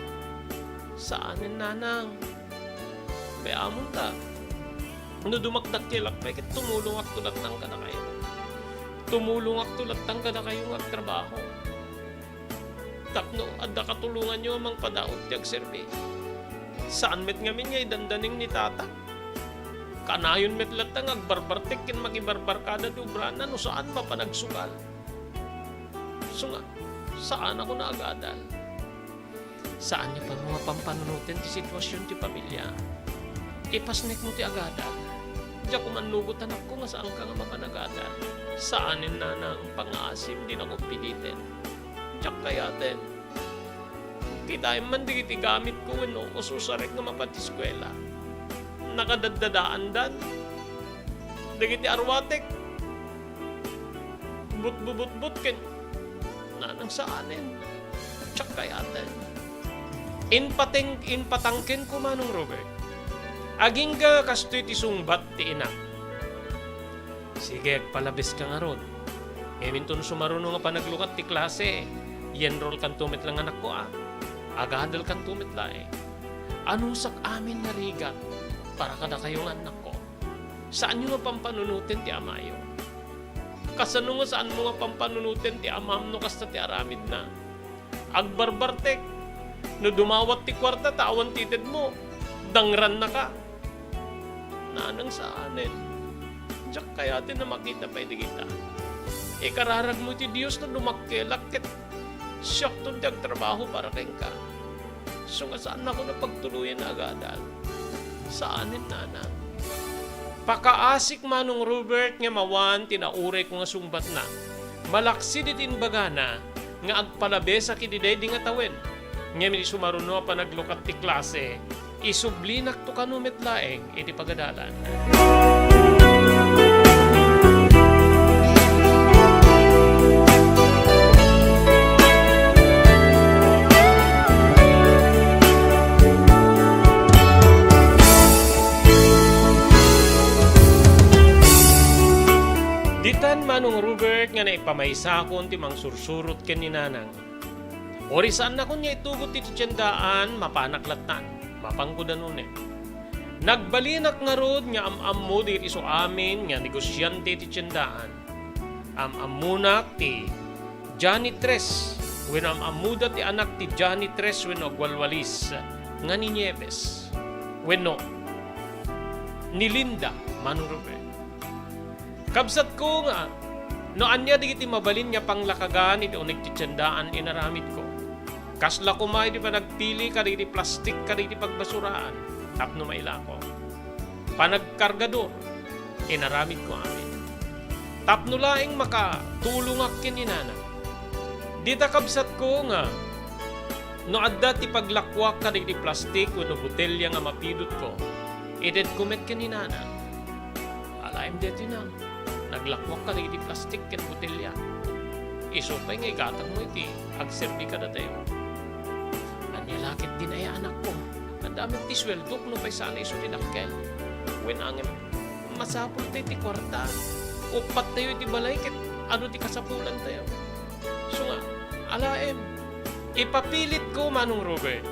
Saanin nanang? May amon ta. No dumakdak tilak pa ket tumulong ak tulat nang kada kayo. Tumulong ak tulat nang kada kayo ng trabaho. Tapno adda katulungan nyo amang padaot ti agserbi. Saan met ngamin nga idandaning ni tata? Kanayon met latang agbarbartek ken magibarbar kada dubrana no saan mapanagsugal. So nga, saan ako naagadal? Saan niya pa mga pampanunutin ti sitwasyon ti pamilya? Ipasnek mo ti agadal. Diya kumanugutan ako nga saan ka nga mapanagadal. Saanin na nang pangasim din ako pilitin. Diyak kayatin. Kita man digiti gamit ko no ususarek nga mapatiskwela. Nakadadadaan dan. Digiti arwatek. But ken. Nanang saanin. Diyak kayatin. Inpatangken ko Manong Robert. Aging ka kastoy ti sungbat ti inak. Sige, palabis ka nga ron. Eminton sumaruno nga panaglukat ti klase. Yenrol kan tumit lang anak ko Agadal kan tumit lae. Ano sak amin narigat para kada kayong anak ko? Saan nyo nga pampanunutin ti amayo? Kasano nga saan mo nga pampanunutin ti amam no kasta ti aramid na? Agbarbartek. No dumawat ti kwarta tawan tited mo. Dangran na ka. Nanang saanin. Diyak kayatin na makita pa kita. Kararag mo ti Diyos na lumakkelak ket siyak to ti agtrabaho para keng ka. So nga saan ako na pagtuluyan na agadal? Saanin nanang? Pakaasik Manong Robert nga mawan tinaure ko nga sungbat na. Malaksi ditin bagana nga agpalabe sa kididay di nga tawen. Nga mili sumaruno pa naglukat ti klase. Isublinak to kanumit laeng iti pagadalan. Ditan Manong Robert nga naipamaysa kon ti mangsursurot ken ni nanang. Ori saan na kun niya itugot ti tiyandaan mapanaklatnan, mapangkudanunin. Nagbalinak nga rod nga am-am mo di iso amin nga negosyante ti tiyandaan. Am-amunak ti janitress, when am-amuda ti anak ti janitress when agwalwalis nga ni Nieves. When no, ni Linda, Manong Robert. Kabsat ko nga, no anya digiti mabalin nga panglakagan iti unig ti tiyandaan inaramid ko. Kasla kumay di pa nagpili ka di plastik ka di pagbasuraan. Tapno maila ko. panagkargador, inaramid ko amin. Tapno laing makatulong akin ni nana. Dita kabsat ko nga, no adda ti paglakwak ka di plastik o no botelya nga mapidot ko, eded kumet ka ni nana. Alaim dito na, naglakwak ka di plastik ken botelya. Isupay nga igatang mo iti, agserbi ka na tayo. Anilakit din ay anak ko. Ang damit ti sweldo no pa'y sana iso tinakkel. When angin masapol tayo ti kwarta. Upat tayo ti balay ket ano ti kasapulan tayo. So nga, alaem. Ipapilit ko manong Robert.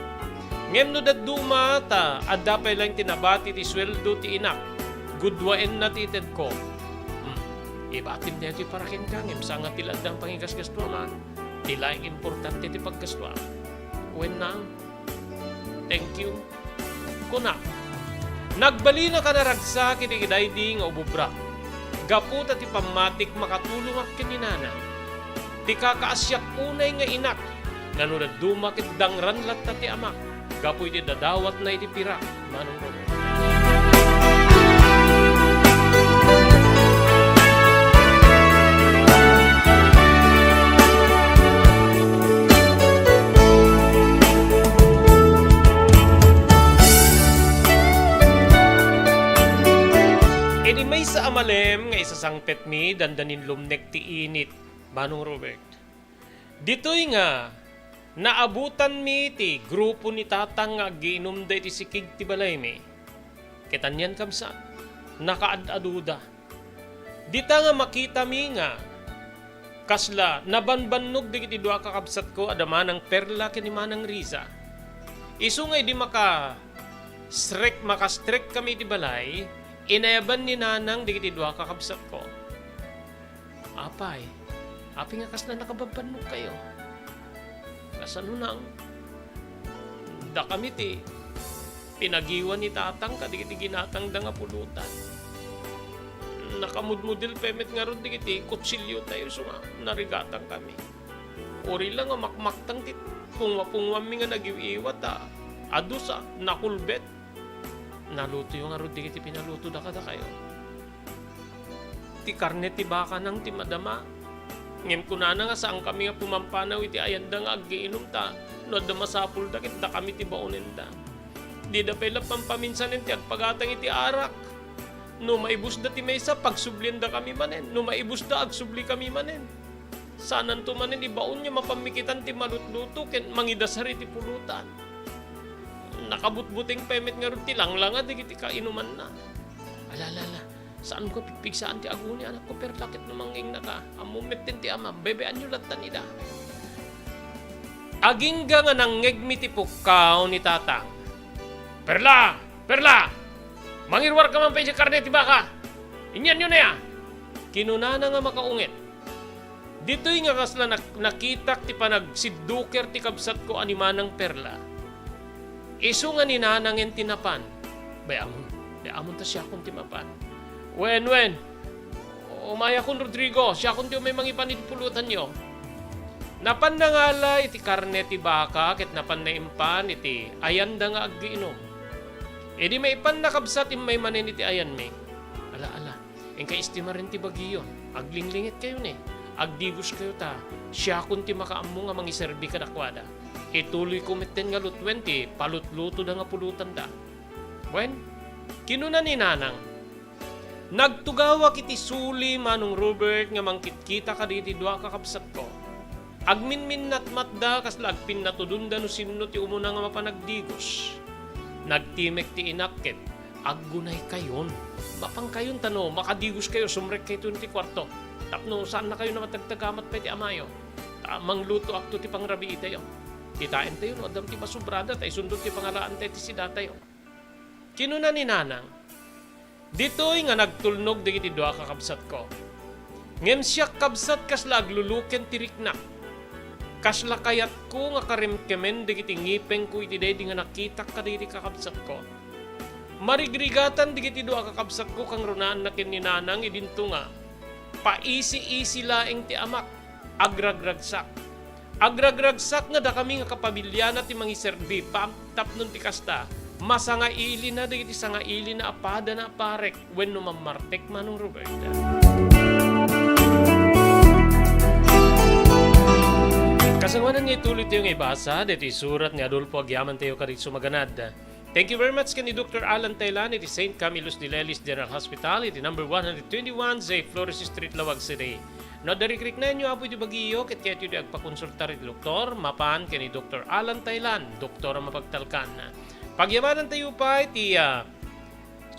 Ngem no daduma ta adda pa'y lang tinabati ti sweldo ti inak. Gudwaen na tited ko. Ibatim na ito parakin ka ngem sa nga tiladang pangigasgasto man. Tila ang importante ti paggasto. When na, thank you. Kuna, nagbali na ka na ragsa kinigiday nga ububra. Gaputa ti pamatik makatulong ak kininana. Ti kakaasyak unay nga inak. Nanunad dumakit dangran latta ti amak. Gapu iti dadawat na iti pira. Manong Robert. May sa amalem nga isasangpet mi dandanin lumnek ti init, Manong Robert. Dito'y nga naabutan mi ti grupo ni tatang nga giinom da iti sikig ti balay mi. Ketanyan kamsa, nakaad-aduda. Dita nga makita mi nga kasla nabanbannog di iti dua kakabsat ko adamanang perla kini Manang Riza. Isu nga di makastrek kami ti balay. Inayaban ni nanang di kiti dua kakabsat ko. Apay, api nga kas na nakababanok kayo. Kasano nang, da kami ti, pinagiwan ni tatang ka di kiti ginatang da nga pulutan. Nakamudmudil pemet nga ron di kiti kutsilyo tayo suma, narigatang kami. Ori lang nga makmaktang ti, pungwa-pungwa mi nga nagiwiwat ado sa nakulbet. Naluto yung arod di kiti pinaluto da kada kayo. Ti karne ti baka nang ti madama. Ngem kunana nga saan kami nga pumampanaw iti ayanda nga aggiinom ta. No da masapul da kit da kami ti baonen da. Di da pala pampaminsanen ti agpagatang iti arak. No maibus da ti maysa pagsublin da kami manen. No maibus da agsubli kami manen. Sanan to manen ibaon niya mapamikitan ti malutluto ken mangidasari ti pulutan. Nakabutbuting pemit nga rin tilang-langa di kiti kainuman na. Alalala, saan ko pipigsaan ti aguni anak ko pero lakit namanging naka amumit din ti ama, bebean nyo latan ida. Aging nga nangeg mi ti pukaw ni tatang. Perla! Perla! Mangirwar ka man pa yung karne ti baka. Inyan yun na ya. Kinunana nga makaungit. Dito'y nga kasla nakitak ti panagsiduker ti kabsat ko animanang Perla. Isu nga ni nanangin tinapan. Bayamon ta siya kung timapan. Wen. Umaya kun Rodrigo, siya kung may mangipan iti pulutan nyo. Napan na nga la iti karne ti baka, ket napan na impan iti ayan da nga aggiinom. E di may ipan nakabsat may manin iti ayan me. Ala, engka istima rin ti bagiyon. Aglinglingit kayo ni. Agdigos kayo ta. Siya kung ti makaammo nga mangiserbi ka nakwada. Ituloy kumiten nga lutwen ti palutluto da nga pulutan da. Wen, kinuna ni nanang. Nagtugawa kiti suli Manong Robert nga mangkitkita ka diti dua kakabsat ko. Agminmin natmat da kasla agpin natudunda no sinno ti umuna nga mapanagdigos. Nagtimek ti inakket. Aggunay kayon. Mapang kayon tano, makadigos kayo, sumrek kayo ti kwarto. Tapno, saan na kayo na matagtagamat pa ti amayo? Tamang luto akto ti pangrabi itayo. Kitain tayo, no? Adam ti masubrada, tayo sundot ti pangalaan tayo ti sida tayo. Kinuna ni nanang, dito'y nga nagtulnog di kiti dua kakabsat ko. Ngem siya kabsat kasla agluluken ti riknak. Kasla kayat ko nga karimkemen di kiti ngipeng ko iti day di nga nakitak ka di kakabsat ko. Marigrigatan di kiti dua kakabsat ko kang runaan na kin ni nanang idinto nga. Paisi-isi laeng ti amak, agragragsak. Agragragsak nga da kami nga kapamilya na ti mangiserbi, tapnon ti kasta, masanga ili na digiti sanga ili na apada na parek when no mamartek manong Roberta. Kasangwanan nga ituloy tayo nga ibasa, dito surat ni Adolfo Agyaman tayo karit sumaganad. Thank you very much kani Dr. Alan Taylan, iti St. Camillus de Lelis General Hospital, iti number 121, Zay Flores Street, Lawag City. No, darikrik na nyo, apo iti bagiyo, ket kaya iti agpakonsultar iti doktor, mapan kani Dr. Alan Taylan, doktor ang mapagtalkan. Pagyamanan tayo pa, iti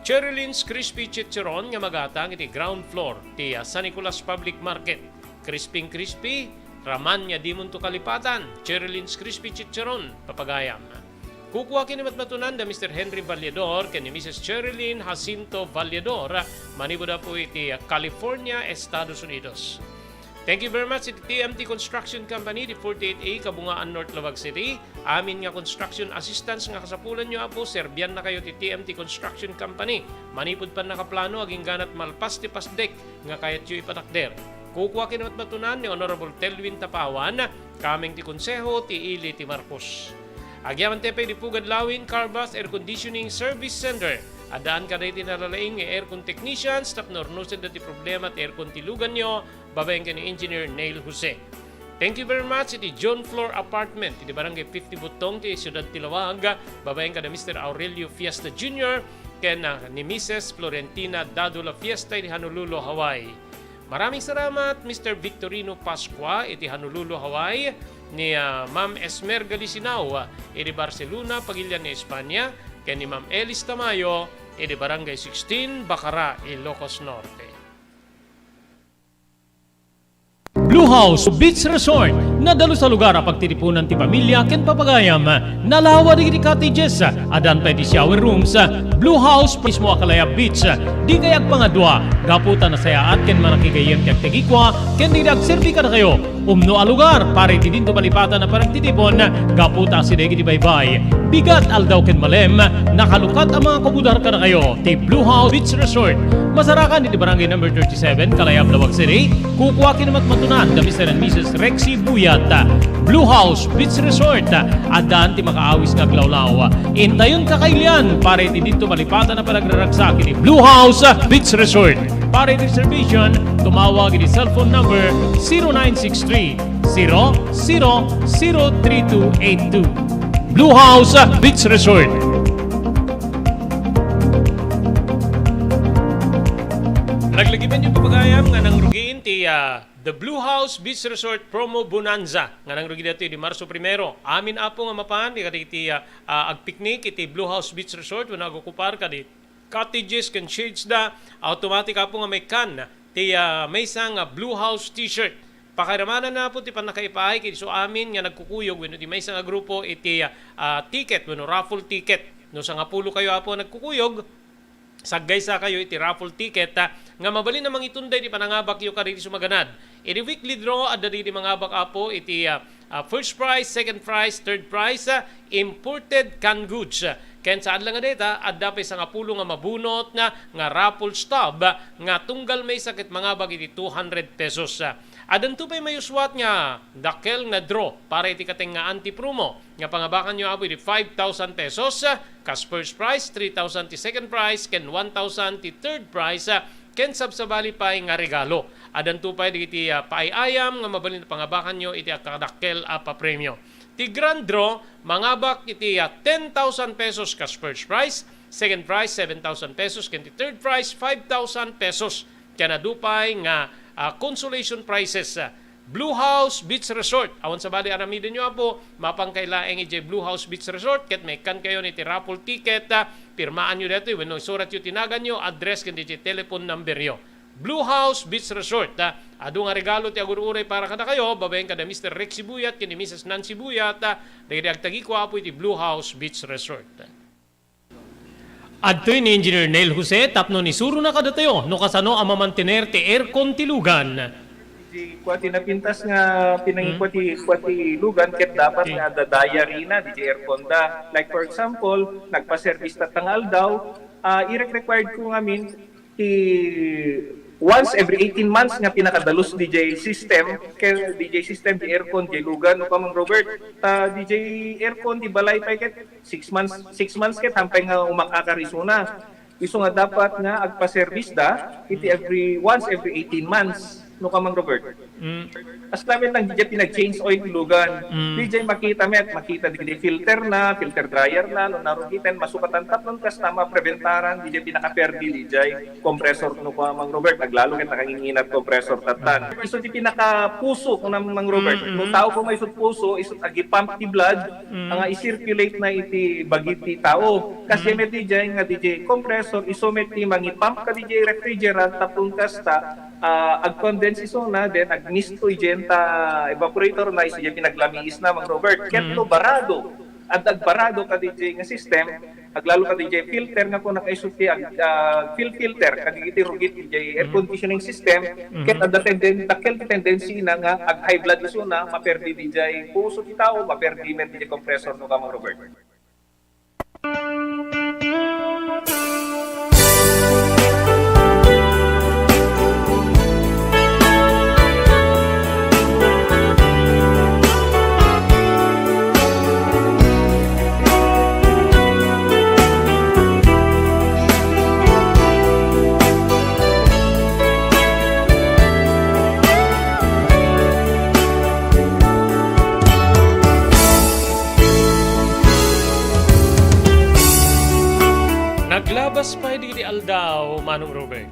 Cherylins Crispy Chicharon, nga magatang iti ground floor, iti San Nicolas Public Market. Crispy, raman niya di munto kalipatan, Cherylins Crispy Chicharon, papagayam. Kukuha kini matmatunan da Mr. Henry Vallador kani Mrs. Cherilyn Jacinto Vallador, manibuda po iti California, Estados Unidos. Thank you very much iti TMT Construction Company di 48A Kabungaan North Lawag City. Amin nga construction assistance nga kasapulan nyo apo, serbian na kayo ti TMT Construction Company. Manipod pa nakaplano aging ganat malpas ti pasdek nga kayat yu ipatakder. Kukuha kini matmatunan ni Honorable Telwin Tapawan, kaming ti konseho ti Ili ti Marcos. Agyaman tepe di Pugad Lawin, Carbas Air Conditioning Service Center. Adaan ka na itinalalaing nga aircon technicians, tapno ornusin dati problema at aircon tilugan nyo, babaeng ka ni Engineer Neil Jose. Thank you very much iti John Floor Apartment, iti barangay 50 Butong, ti Ciudad Tilawag, babaeng ka na Mr. Aurelio Fiesta Jr., ken ni Mrs. Florentina Dadula Fiesta, iti Honolulu, Hawaii. Maraming salamat Mr. Victorino Pascua, iti Honolulu, Hawaii, ni Ma'am Esmer Galisinao, iti Barcelona, Pagilian ni Espanya, kaya ni Ma'am Elis Tamayo, iti Barangay 16, Bacara, Ilocos Norte. Blue House Beach Resort, nadalo sa lugar a pagtitipunan ti pamilya ken papagayam, nalawa di cottages, adan pa ti shower rooms, Blue House mismo Akalaya Beach, di kayag pangadwa, gaputan na sayaat ken manakigayem kag tegikwa, ken di nagserbi ka na kayo, umno a lugar, pare ti dinto malipatan na paragtitipon, gaputa si degi di baybay, bigat aldaw ken malem, nakalukat ang mga kabudar ka na kayo, ti Blue House Beach Resort, masarakan iti barangay number 37, Kalayab, Lawag City, kukuha kinamat matunan da Mr. and Mrs. Rexy Buyat, Blue House Beach Resort, adan ti makaawis nga glawlaw. Intayon kakailian, pare ti dito malipatan na panagraragsak ni Blue House Beach Resort. Pare reservation, tumawag ni cellphone number 0963-003282. Blue House Beach Resort. Naglagiban yung papagayam nga nang rugiin ti The Blue House Beach Resort Promo Bonanza nga nang rugi dito di Marso 1. Amin apo nga mapan di iti agpiknik iti Blue House Beach Resort when nagokupar ka di cottages ken shades da automatic apo nga may kan ti may isang Blue House t-shirt. Pakiramanan na po ti panakaipahay kiti so amin nga nagkukuyog when di may isang grupo iti ticket when raffle ticket no sa nga pulo kayo apo nagkukuyog. Saggay sa kayo iti raffle ticket nga mabalin namang itunday di panangabak yung kariti sumaganad. Iti weekly draw at di mangabak apo iti first prize, second prize, third prize, imported canned goods. Ken saan lang nga deta, at dapat sa nga pulo nga mabunot nga raffle stub nga tunggal may sakit mangabak iti 200 pesos. Adan to pa'y may uswat nga dakel nga draw para iti kateng nga anti-promo. Nga pangabakan nyo apo iti 5,000 pesos, kas first prize, 3,000 ti second prize, ken 1,000 ti third prize, ken sabsabali pa'y nga regalo. Adan to pa'y iti paayayam nga mabalin na pangabakan nyo iti akadakel pa premyo. Ti grand draw, mangabak iti 10,000 pesos kas first prize, second prize 7,000 pesos, ken ti third prize 5,000 pesos. Kaya nadupay nga consolation prizes. Blue House Beach Resort. Awan sa bali aramidin nyo po, mapangkailaeng iti Blue House Beach Resort. Ket may kan kayo ni ti raffle ticket. Pirmaan nyo dito. When surat yung tinagan nyo, address ken ti telephone number yo. Blue House Beach Resort. Ado nga regalo ti agur-uray para kada kayo. Babaeng kada Mr. Rexy Buyat, kini Mrs. Nancy Buyat. Dagiti agtagi ko po iti Blue House Beach Resort. Adtoy ni Engineer Neil Jose, tapno ni suro na kadatayo, no kasano ang mamantener ti aircon tilugan. Di kwati napintas nga pinangikwati lugan ket dapat nga dadaya rina di aircon da. Like for example, nagpa-service ta tangal daw, i-required ko ngamin ti once every 18 months nga pinakadalos DJ system kay DJ system di aircon di lugan no pa mang Robert DJ aircon di balay pa ket 6 months ket hampay nga umakakarisuna iso nga dapat nga agpa-service da iti once every 18 months no ka mang Robert. As namin lang DJ pinag-change oil lugan. DJ makita di filter dryer na no narugitan masukatan tatlong kastama preventaran DJ pinaka-perdi DJ compressor no ka mang Robert naglalo ket nakanginginat compressor tatan. Iso di pinaka-puso no mang Robert. No tao ko may isut puso isut agi-pump ti blood nga i-circulate na iti bagiti tao. Kasi met DJ nga DJ compressor iso met ti mangi-pump ka DJ refrigerant tatlong kasta ag-condense iso na then ag-mist to igenta evaporator na iso yung pinaglamiis na mang Robert keto barado at agbarado ka DJ nga system aglalo ka DJ filter nga kung nakaisuti filter kadigiti rugit DJ air conditioning system ket ada tendency na nga ag high blood iso na maperdi DJ puso ti tao maperdi men DJ compressor no ka mang Robert. Naglabas pa di aldaw, Manong Robert.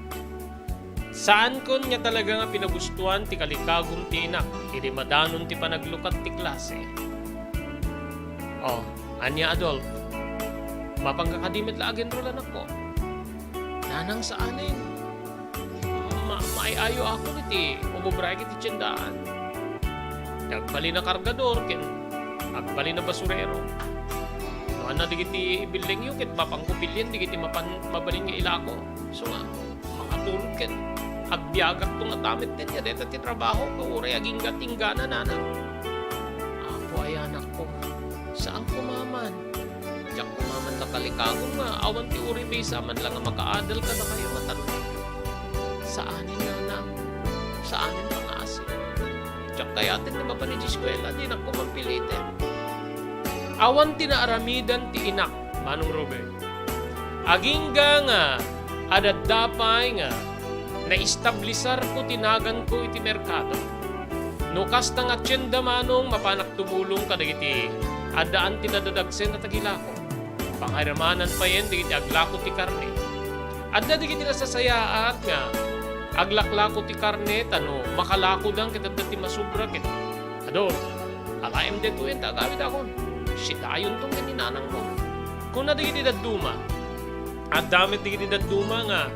Saan kon nga talaga nga pinagustuhan ti kalikagom ti inak, idi madanon ti panaglukat ti klase. Oh, anya Adolf, mapangkakadimit laagen ro anak ko. Nanang saanin? Maiayo ako iti, umubray kiti tiyendaan. Nagbali na kargador, ken agbali na basurero. Ano digiti building yung kit mapangkupilin digiti mabalin nga ilako so nga makatulog ken agbiagak to nga tamit din ya deta ti trabaho ko uray aging gatinggana nana apo ay anak ko saan kumaman jak kumaman na kalikagong nga awan ti uri bisa man lang nga makaadal ka na kayo matan saanin nana saanin mga asin jak kayatin na mapanij eskwela di na kumampilitin. Awan tinaaramidan ti inak, Manong Robert. Agingga nga, adad dapay nga, naistablisar ko tinagan ko iti merkado. Nukas na nga tiyenda manong mapanak tumulong kadagiti, adaan tinadadagsen na tagilako. Pangharamanan pa yan, digiti aglako ti karne. Adda digiti nasasayaat nga, aglaklako ti karne, tano, makalako dang kitadati masubra kit. Adol, alaim de tuyen, tagawid akon. Sitayon tong kaninanang mo. Kung nadigiti daduma, at damit digiti daduma nga,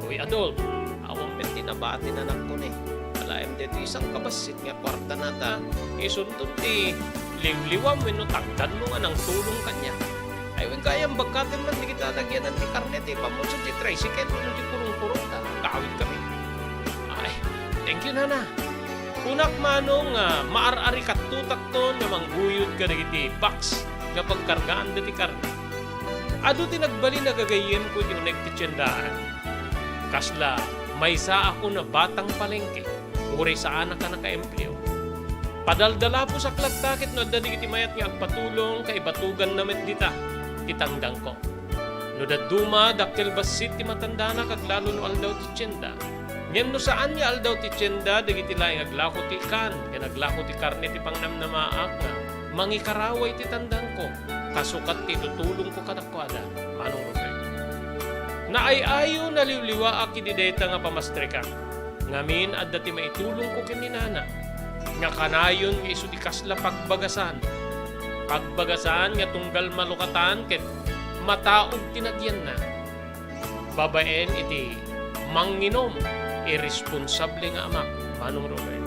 uy Adol, awang men tinabati na nakon eh. Alaim dito isang kabasit nga kwarta nata, isuntod ti liwliwam no tagdan mo nga ng tulong kanya. Ay wag kayang bagkatin man di kita nagyanan ti karnet eh, pamunso ti tricycle, ano ti kurong-kurong ta, kawid kami. Ay, thank you nana. Unak manong maarari katutak to nga mangguyod ka dagiti box nga pagkargaan dati karne. Ado tinagbali na gagayem ko yung nagtitsyendaan. Kasla, may sa ako na batang palengke, uri sa anak ka naka-empleo. Padaldala po sa klagtakit no dadigiti mayat nga agpatulong kay batugan namet dita, titandang ko. No daduma, daktil basit ti matandana kag lalo no aldaw titsyenda. Ngem no saan niya aldaw ti tiyenda dagiti laing aglako ti kan ken aglako ti karne ti pangnamnamaak nga mangikaraway ti tandang ko kasukat ti tutulong ko kadakwada Manong Robert. Naay-ayo naliwliwa aki dideta nga pamastreka ngamin adda ti maitulong ko ken ni nana nga kanayon nga isu ti kasla pagbagasan nga tunggal malukatan ken mataog tinadyan na babaen iti manginom irresponsable nga amak, Manong Robert.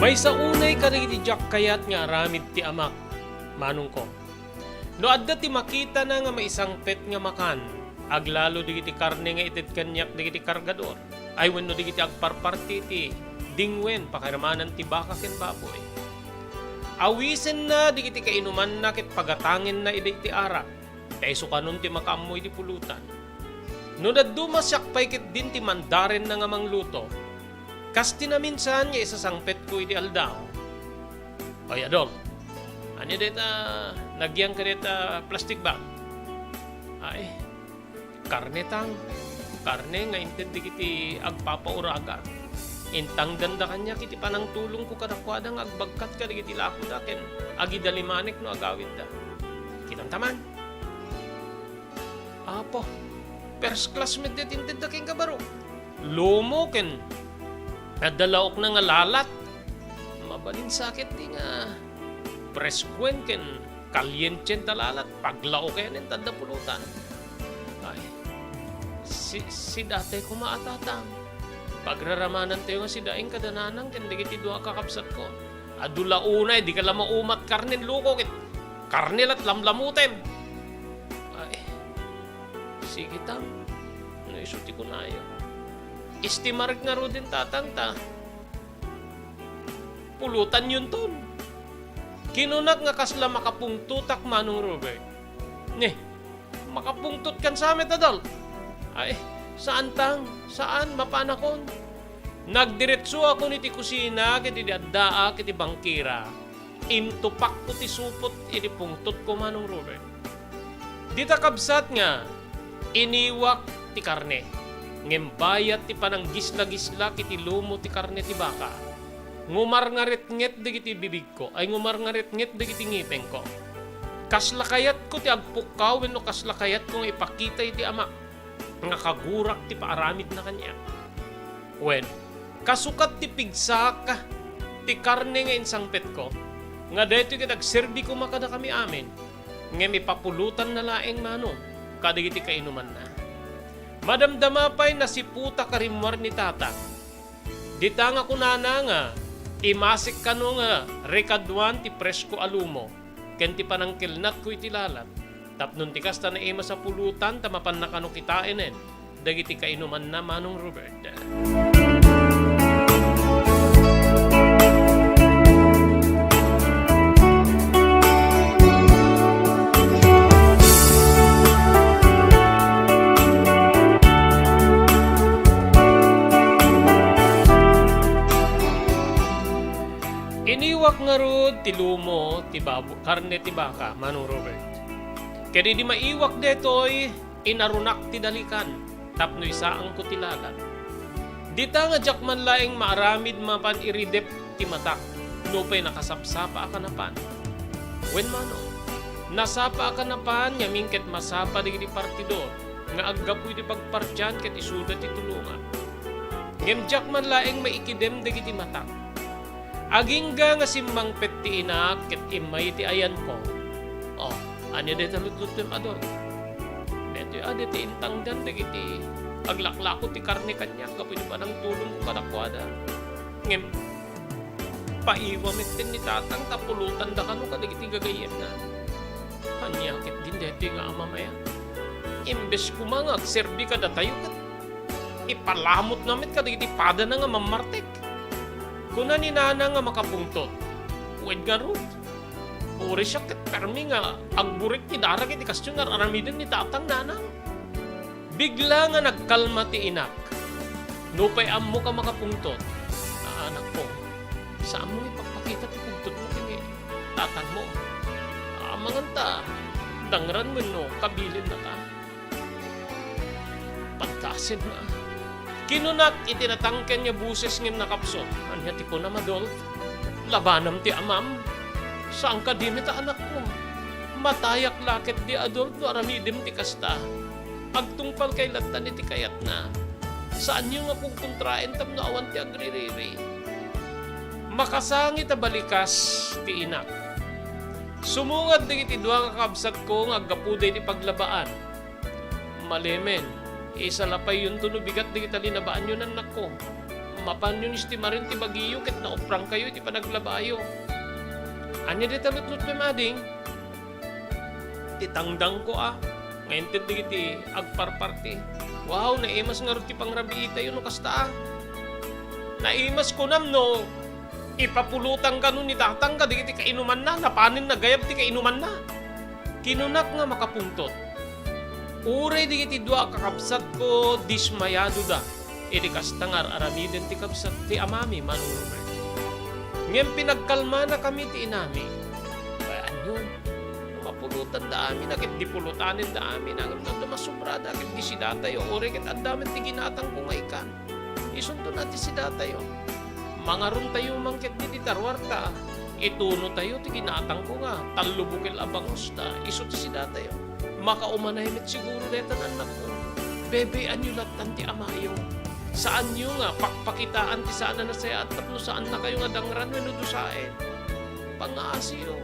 May saunay ka rin Jack kayat nga aramid ti amak, Manong ko. No adda ti makita na nga may isang pet nga makan, aglalo digiti karne nga itit kanyak digiti kargador. Ay wenno digiti agparparti ti dingwen pakiramanan ti baka ken baboy. Awisen na digiti kainuman na ket pagatangin na iti arak. Kay sukanon ti makaamoy ti pulutan. No daddumasyak pay ket din ti mandaren na nga mangluto. Kasti na minsan nga isasangpet ko iti aldaw. Ay adol. Ano deta nagyang ka deta plastic bag. Ay karne tang. Karne nga inted digiti agpapauragan. Intang ganda kanya kiti panang tulong ko kadakwada nga agbagkat ka digiti lako da ken agi dalimanek no agawid da. Kitang taman. Apo. First class med det inted da ken kabaro. Lomo ken nadalaok na nga lalat. Mabalin sakit di nga preskwen ken kalyentsen talalat paglao kaya nin tanda pulutan. Ay, si dati ko maatatang. Pagraramanan tayo nga si daing kadananang ken digiti duha kakabsat ko. Adula unay di ka lang maumat karnen luko ket karnel at lamlamutem. Ay, sige tang. Naisuti ko na yun. Istimarag nga ro din tatang ta. Pulutan yun ton. Kinunak nga kasla makapungtutak manong Robert. Makapungtut kan sa amin adol. Ay, saan tang? Saan? Mapanakon? Nagdiretso ako ni ti kusina, kiti daddaa, kiti bangkira. Intupak ko ti supot, iti pungtot ko manong Robert. Dita kabsat nga, iniwak ti karne. Ngembayat ti panang gisla-gisla, kiti lumo ti karne ti baka. Ngumar nga ritnget digiti bibig ko, ay ngumar nga ritnget digiti ngipeng ko. Kaslakayat ko ti agpukaw, no kaslakayat ko nga ipakita iti ama. Nga kagurak ti paaramid na kanya. When, kasukat ti pigsak, ti karne nga insangpet ko, nga dito kitagserbi ko makada kami amin, nga mipapulutan na laeng manong, kadigiti kainuman na. Madamdama pa'y nasiputa karimwar ni tata. Dita nga kunana nga, imasik ka no nga rekadwan ti presko alumo, ken ti panangkilnat ko iti lalat. Tapnon ti kasta na ima sa pulutan, tamapan na kano kitainen, dagiti kainuman na manong Robert. Iniwak nga rod ti lumo, ti babo, karne ti baka, manong Robert. Kaya di maiwak detoy, inarunak ti dalikan, tapno isaang ko ti lalat. Dita nga jakman laeng maaramid mapan iridep ti matak, nupay nakasapsapa ka napan. Wen mano, nasapa ka napan, yamingket masapa di partidor, nga aggapoy di pagpartyan ket isuda ti tulungan. Ngem jakman laeng maikidem di ti matak. Agingga nga simmang pet ti inak, ket imay ti ayan ko. Oh, anya deta lutlutem adol. Dito ti intang dan dagiti aglaklako ti karne kanya kapoy pa nang tulong ko kadakwada. Ngem paiwamit din ni tatang tapulutan da kanu kadagiti gagayem na. Anya ket din dito nga amamaya. Imbes ko mga agserbi kada tayo ket ipalamot namit kadagiti pada na nga mamartek. Kuna ni nana nga makapungtot. Uwed nga ro. Uri siya ket permi nga agburik ti darag iti kastyon nga aramiden ni tatang nanang. Bigla nga nagkalma ti inak. Nupay ammo ka makapungtot. Anak ko, saan mo ipagpakita ti pungtot mo kini tatang mo? Manganta, dangran mo no, kabilin na ta. Pagkasin na. Kinunak itinatangken niya buses ngem nakapso. Anya ti ko na madol. Labanam ti amam. Saan ka din ita anak ko? Matayak laket di adol do aramidim ti kasta. Agtungpal kay latan iti kayat na. Saan nyo nga pong kontraen tam no awan ti agririri. Makasangit a balikas ti inak. Sumungad digiti duha ka kabsat ko nga aggapuday ti paglabaan. Malemen. Isa lapay yun to no bigat di kita linabaan yun anak ko. Mapan yun istimarin ti bagiyo ket naoprang kayo ti panaglabayo. Anya di talutlut me mading? Titangdang ko Ngayon ti agparparti. Wow, naimas nga rin ti pangrabi ita yun no kasta. Naimas ko nam no, ipapulutan ka nun ni tatang ka, di ti kainuman na, napanin na gayab ti kainuman na. Kinunak nga makapuntot. Uray di ti dua kakabsat ko, dismayado da. Iti kastangar aramiden ti kabsat ti amami Manong Robert. Ngayon pinagkalma na kami ti inami. Bayaan yun. Mapulutan da amin, nakit di pulutanin da amin, ang masumbrada, nakit di si datayo, uri kit ang damin ti ginatang kung ikan. Isunto natin si datayo. Mangaron tayo mangkit di tarwarta. Ituno tayo ti ginatang ko nga, talubukil abangos da, iso ti si datayo. Makaumanahimit siguro detan anak ko. Bebe, anyo latan ti amayo. Saan nyo nga, pakpakitaan ti sana na saya at tapno saan na kayo nga dangran no dusain. Pangaasiyo.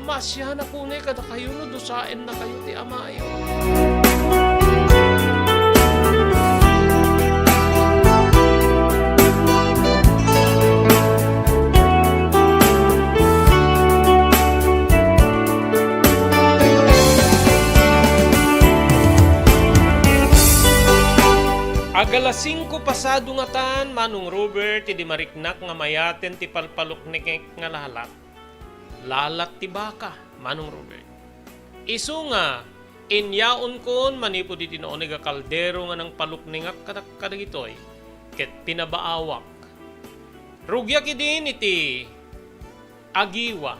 Masya na kunay kada kayo no dusain na kayo ti amayo. Agalas 5 pasado nga tan, Manong Robert, ti mariknak nga mayaten ti palpaluknik nga lalat. Lalat ti baka, Manong Robert. Isu nga, inyaon kon manipo di tinoon nga kaldero nga ng palukningak kadagitoy, ket pinabaawak. Rugyak idin iti agiwa,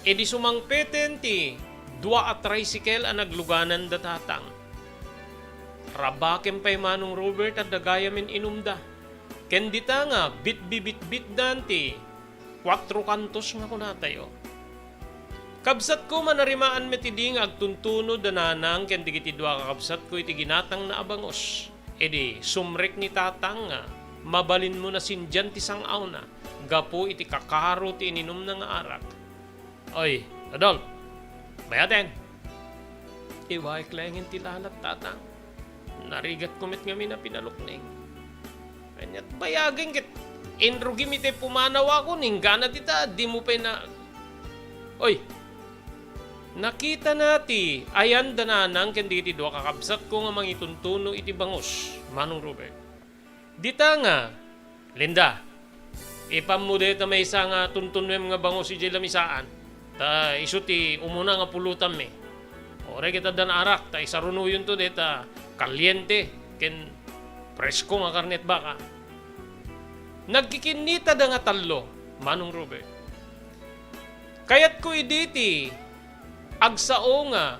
edi sumangpeten ti 2 at tricycle ang nagluganan datatang. Rabakem pa'y Manong Robert at dagayamin inumda. Kendita nga, bit-bibit-bit danti. 4 kantos nga kunatayo. Kabsat ko manarimaan metiding agtuntuno dananang kendigiti 2 kakabsat ko iti ginatang na abangos. Edi, sumrek ni tatang nga, mabalin mo na sinjan ti sangaw na, gapo iti kakaro ti ininom na nga arak. Oy, Adol, bayaten. Iway klengin ti lalat tatang. Narigat kumit ngami na pinalukning. Kanyat bayagin kit inrugi mi te pumanaw ako ninggana tita di mo pa na. Oy. Nakita nati ayan dananang kendi iti 2 kakabsat ko nga mangituntuno iti bangos Manong Robert. Dita nga Linda. Ipamude ta may isa nga tuntunwem nga bangos iti lamisaan. Ta isu ti umuna nga pulutan mi. Ore kita dan arak ta isaruno yun to deta kalyente ken presko nga karnet baka. Nagkikinita da nga talo, Manong Robert. Kayat ko iditi agsao nga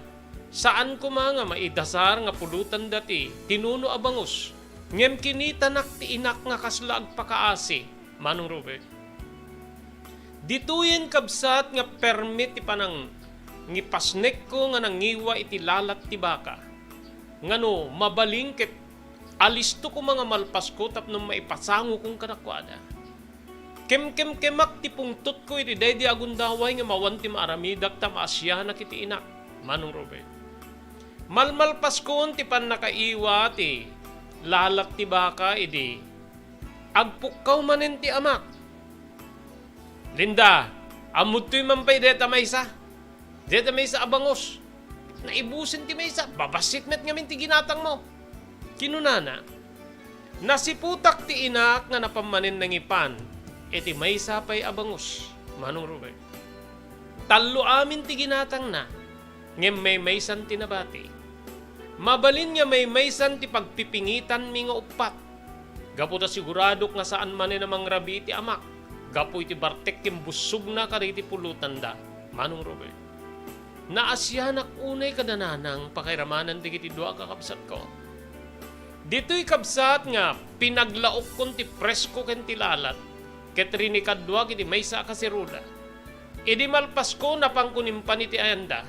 saan ko mga maidasar nga pulutan dati tinuno abangos. Ngem kinita nak ti inak nga kaslag pakaasi, Manong Robert. Dituyen kabsat nga permit ti panang ngipasnek ko nga nangiwa iti lalat ti baka. Ngano, mabalingkit, alisto ko mga malpas ko tapno maipasango kong kanakwada. Kem-kem-kemak ti pungtot ko iti day agundaway nga mawanti maaramidak ta maasya na kiti inak, Manong Robert. Malmalpas ko ti pan nakaiwa ti lalat ti baka iti agpukaw manen ti amak. Linda, amut to'y mampay deta maysa. Deta maysa abangos. Naibusin ti maysa, babasit met ngamin ti ginatang mo. Kinunana, nasiputak ti inak nga napamanin ng ipan, eti maysa pa'y abangos, Manong Robert. Talo amin ti ginatang na, ngem may maysan tinabati. Mabalin nga may maysan ti pagpipingitan mi nga upat. Gapu ta siguradok nga saan manin namang rabi ti amak. Gapu iti bartek kim busog na kariti pulutan da, Manong Robert. Naasyanak unay kadananang pakairamanan di kiti 2 kakabsat ko. Dito'y kabsat nga pinaglaok kon ti presko ken ti lalat ket rinikadwa kiti maysa kasirula. Idi malpas ko napangkunimpan iti ayanda.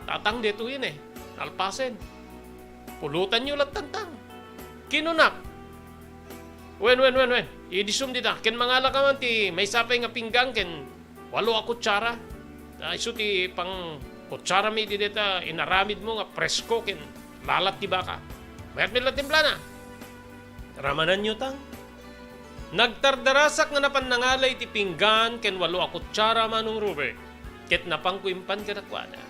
Tatang dito yun alpasen. Pulutan nyo lang tantang. Kinunak. Wen. Idisum dita. Ken mangala ka man ti maysa pay nga pinggang ken 8 a kutsara. Isu ti pang kutsara mi dita inaramid mo nga presko ken lalat ti baka. Bayat mi timpla na. Ramanan nyo tang. Nagtardarasak nga napannangalay ti pinggan ken 8 a kutsara Manong Robert. Ket napangkuimpan kadakwada.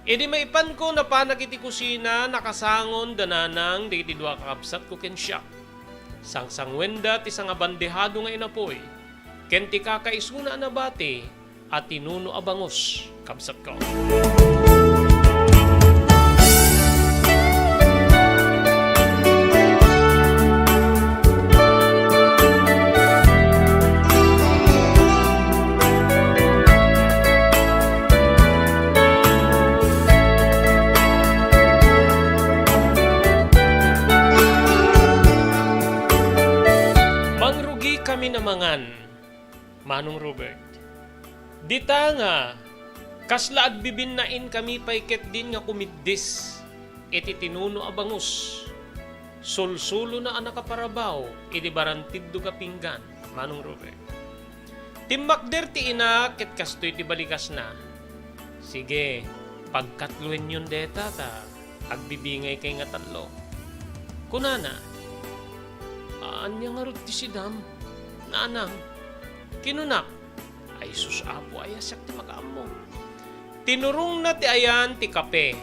Idi maipan ko na panak iti kusina nakasangon dananang di iti dua kakabsat ko ken siya. Sangsangwenda ti sanga bandehado nga inapoy. Ken ti kakaisuna na bati at tinuno abangos kabsat ko. Kami namangan, Manong Robert. Dita nga, kasla agbibinain kami paiket din nga kumiddis, iti tinuno abangus. Sulsulo na anak kaparabaw, iti barantid do kapinggan, Manong Robert. Timmakder ti ina, ket kastoy ti balikas na. Sige, pagkatluin yun deta ta, agbibingay kay nga tatlo. Kunana, anya nga rod ti sidam, naanang, kinunak, ay susapo ay asak ti mag-amo. Tinurong na ti ayan ti kape,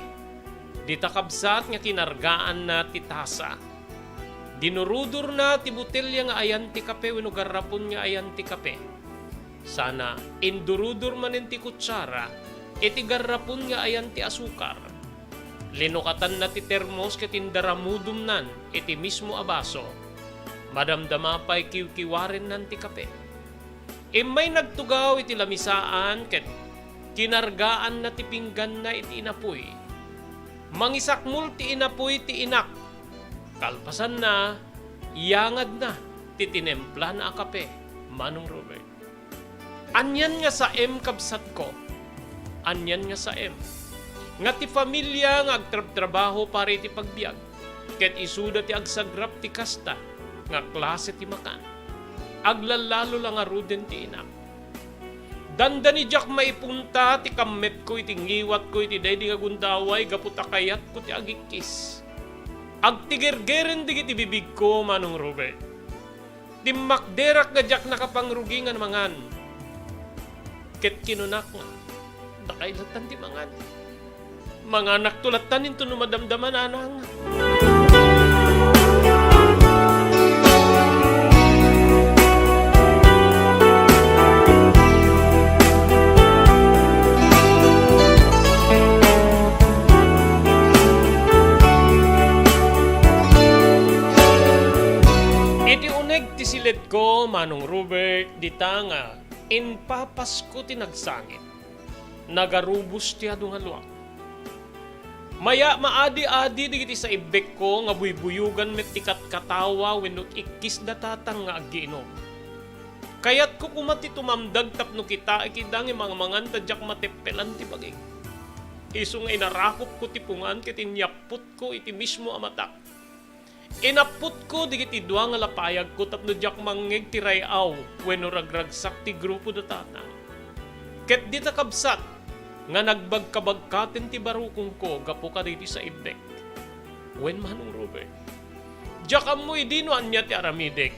di takabsat nga kinargaan na ti tasa. Dinurudur na ti butelya nga ayan ti kape, winugarapon nga ayan ti kape. Sana indurudur manin ti kutsara, iti garapon nga ayan ti asukar. Linukatan na ti termos ket indaramudum nan, iti mismo abaso. Madamdama pa'y kiwkiwarin nan ti kape. May nagtugaw iti lamisaan ket kinargaan na ti pinggan na iti inapoy. Mangisakmul ti inapoy ti inak. Kalpasan na, iyangad na ti tinempla na kape, Manong Robert. Anyan nga sa kabsat ko. Anyan nga sa Nga ti pamilya nga agtrabaho pare ti pagbiag. Ket isuda ti agsagrap ti kasta. Nga klase ti makan. Aglalalo lang aruden ti inak. Danda ni Jack maipunta ti kammet ko iti ngiwat ko iti daydi nga gundaway gaputakayat ko ti agikis. Agtigergeren di iti bibig ko, Manong Robert. Timmakderak nga Jack nakapangrugi nga mangan. Ket kinunak nga. Dakailatan ti mangan. Mga anak tulatan into numadamdaman anang. Silid ko, Manong Robert, dita nga, inpapas ko tinagsangit. Nagarubos ti adu nga luwak. Maya maadi-adi digiti sa ibek ko, nga buybuyugan met tikat katawa, wenno ikkis datatang nga agiinom. Kayat ko kumati tumamdag tapno kita, ikidang mga mangan tadyak matepelan ti bagay. Iso nga inarakop ko ti pungan, kitinyaput ko iti mismo amatak. Inaput ko digiti dua nga lapayag ko tapno diak mangeg ti rayaw wenno ragragsak ti grupo datatang. Ket di takabsat nga nagbagkabagkaten ti barukong ko gapo ka diti sa ibek. Wen Manong Robert. Diak amoy dino anya ti aramidek.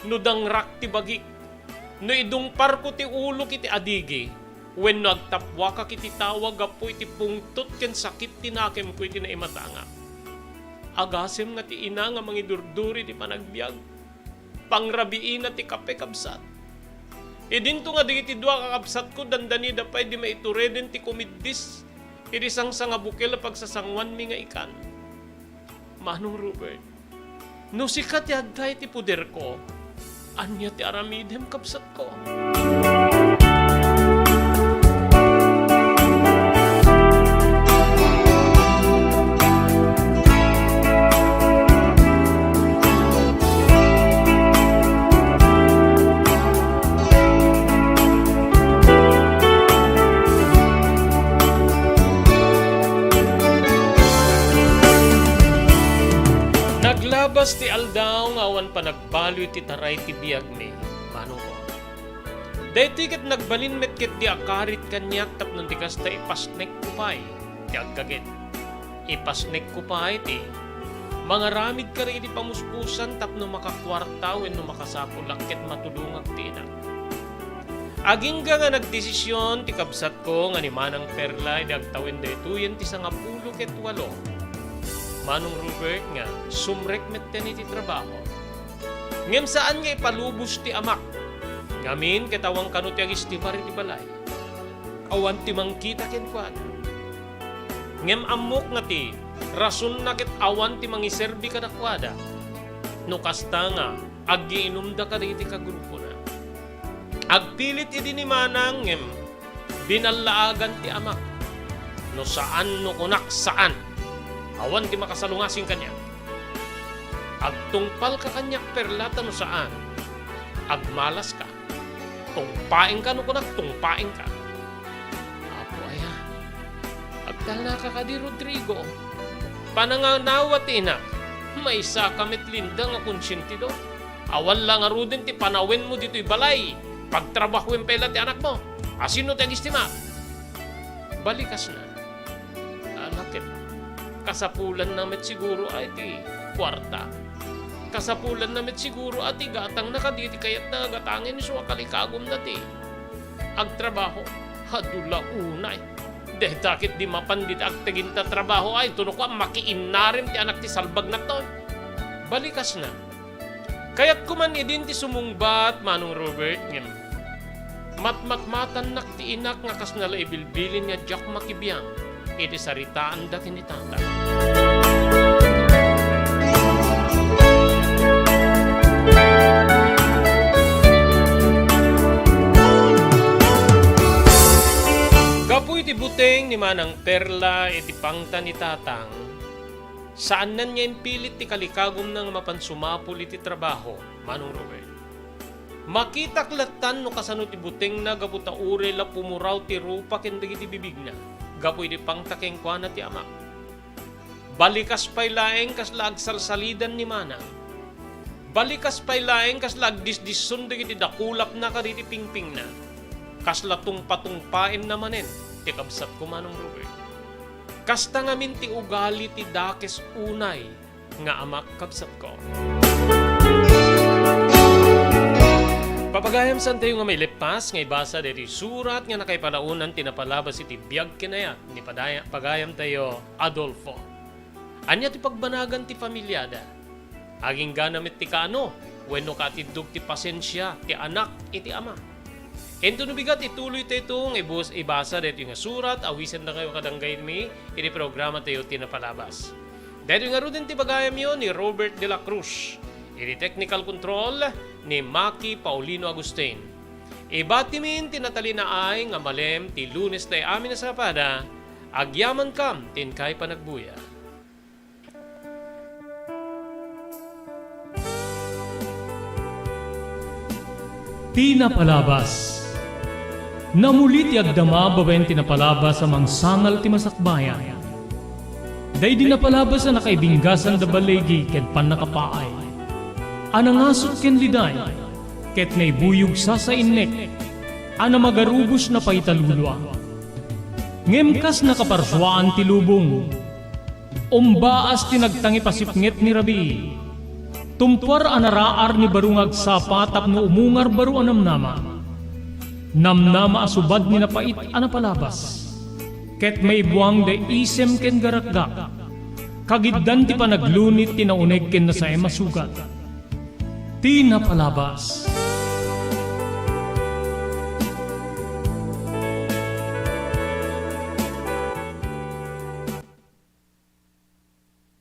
No dangrak ti bagik. No idungpar ko ti ulo kiti adigi. Wenno agtapwa ka kiti tawag gapo iti pungtot ken sakit tinakem ko iti naimatanga. Agasem nga ti ina nga mangidurduri ti panagbiag. Pangrabiin na ti kape kabsat. Idinto nga digiti dua kakabsat ko dandani dapay di maitureden ti kumiddis. Irisang nga bukel pagsasangwan mi nga ikan. Manong Robert, no sikat ti agday ti puder ko, anya ti aramidem kabsat ko. Naglabas ti aldaw nga awan pa nagbaloy ti taray ti biyag mi, Manong ko. Dahiti ket nagbalin met ket di akarit kanyak tapnon ti kasta ipasnek kupay, ti agkaget. Ipasnek kupay ti mga ramid ka rin iti pamuspusan tapno makakwarta wenno makasapulak ket matulungag ti ina. Aging nga nagdesisyon ti kabsat ko nga ni Manang Perla idagtawin daytoyen ti 18. Manong Robert nga sumrek met ti trabaho. Ngem saan nga ipalubos ti amak? Ngamin ketawang kanut ti agistimar ti balay. Awan ti mangkita ken kuana. Ngem amok nga ti rason na ket awan ti mangiserbi kadakwada. No kasta nga aggiinumda ka diti kagrupo na. Agpilit idi ni Manang ngem binalaagan ti amak. No saan no kunak saan. Awan ti makasalungasing kanya. Agtungpal ka kanya Perla no saan. Agmalas ka. Tungpaing ka no kunak tungpaing ka. Apo aya. Agdal na ka di Rodrigo. Pananganawat inak. May isa kamit linda nga konsyentido. Awan lang arudin ti panawin mo dito'y balay. Pagtrabahuin pala ti anak mo. Asino ti agistima? Balikas na. Alakit. Kasapulan namin siguro ay ti kwarta. Kasapulan namin siguro at ti gatang nakaditi kayat na gatangin so kalikagom na ti. Agtrabaho. Hadula unay. Dahil takit di mapandit agtaginta trabaho ay tunok ko makiinarim ti anak ti salbag na to. Balikas na. Kaya't kuman idin ti sumungbat Manong Robert ngem. Matmakmatan nak ti inak nga kas nala ibilbilin nga jak makibiyang. Iti saritaan da kinitata. Kapoy ti buteng ni Manang Perla iti pangta ni tatang. Saan nan nga impilit ti kalikagom nang mapansumapol iti trabaho, Manong Robert. Makitaklatan no kasano ti buteng na gaputa ure la pumuraw ti rupa ken dagiti bibig na. Gapoy di pangtakeng kuana ti amak. Balikas pay laeng kas lagsalsalidan ni Manang. Balikas pay laeng kas lagdisdison dagiti dakulap na kaditi pingping na. Kasla tungpatungpain namanen ti kabsat ko Manong Robert. Kasta ngamin ti ugali ti dakes unay nga amak kabsat ko. Papagayam san tayo nga may lepas nga ibasa deti surat nga nakaipalaunan tinapalabas iti biyag kinayat ni pagayam tayo Adolfo. Anya ti pagbanagan ti pamilyada. Aging ganamit ti kaano wenno katidug ti pasensya ti anak iti ama. Ento no bigat ituloy tayo nga ibasa deti nga surat awisan na kayo kadanggay mi iti programa tayo tinapalabas. Deti nga rudin ti pagayam yon ni Robert de la Cruz. Iti technical control ni Maki Paulino Agustin. Ibatimin tinatalina ay nga malem ti Lunes tayo amin na sapada, agyaman kam tin kay panagbuya. Tinapalabas. Namulit ti agdama babaen tinapalabas sa mangsangal ti masakbayan. Day dinapalabas na nakaibinggasan da balegi ket pan nakapaay. Anangasot ken liday, ket naibuyog sa innek, ana magarubos na paitalulwa. Ngemkas nakaparswaan ti lubong, umbaas ti nagtangi pasipnget ni Rabi. Tumpar anaraar ni barungag sapa tapno umungar baru anamnama. Namnama asubad ni napait anapalabas, ket may buwang de isem ken garakgak. Kagiddan ti panaglunit ti nauneg ken na sa emasugat. Tinapalabas.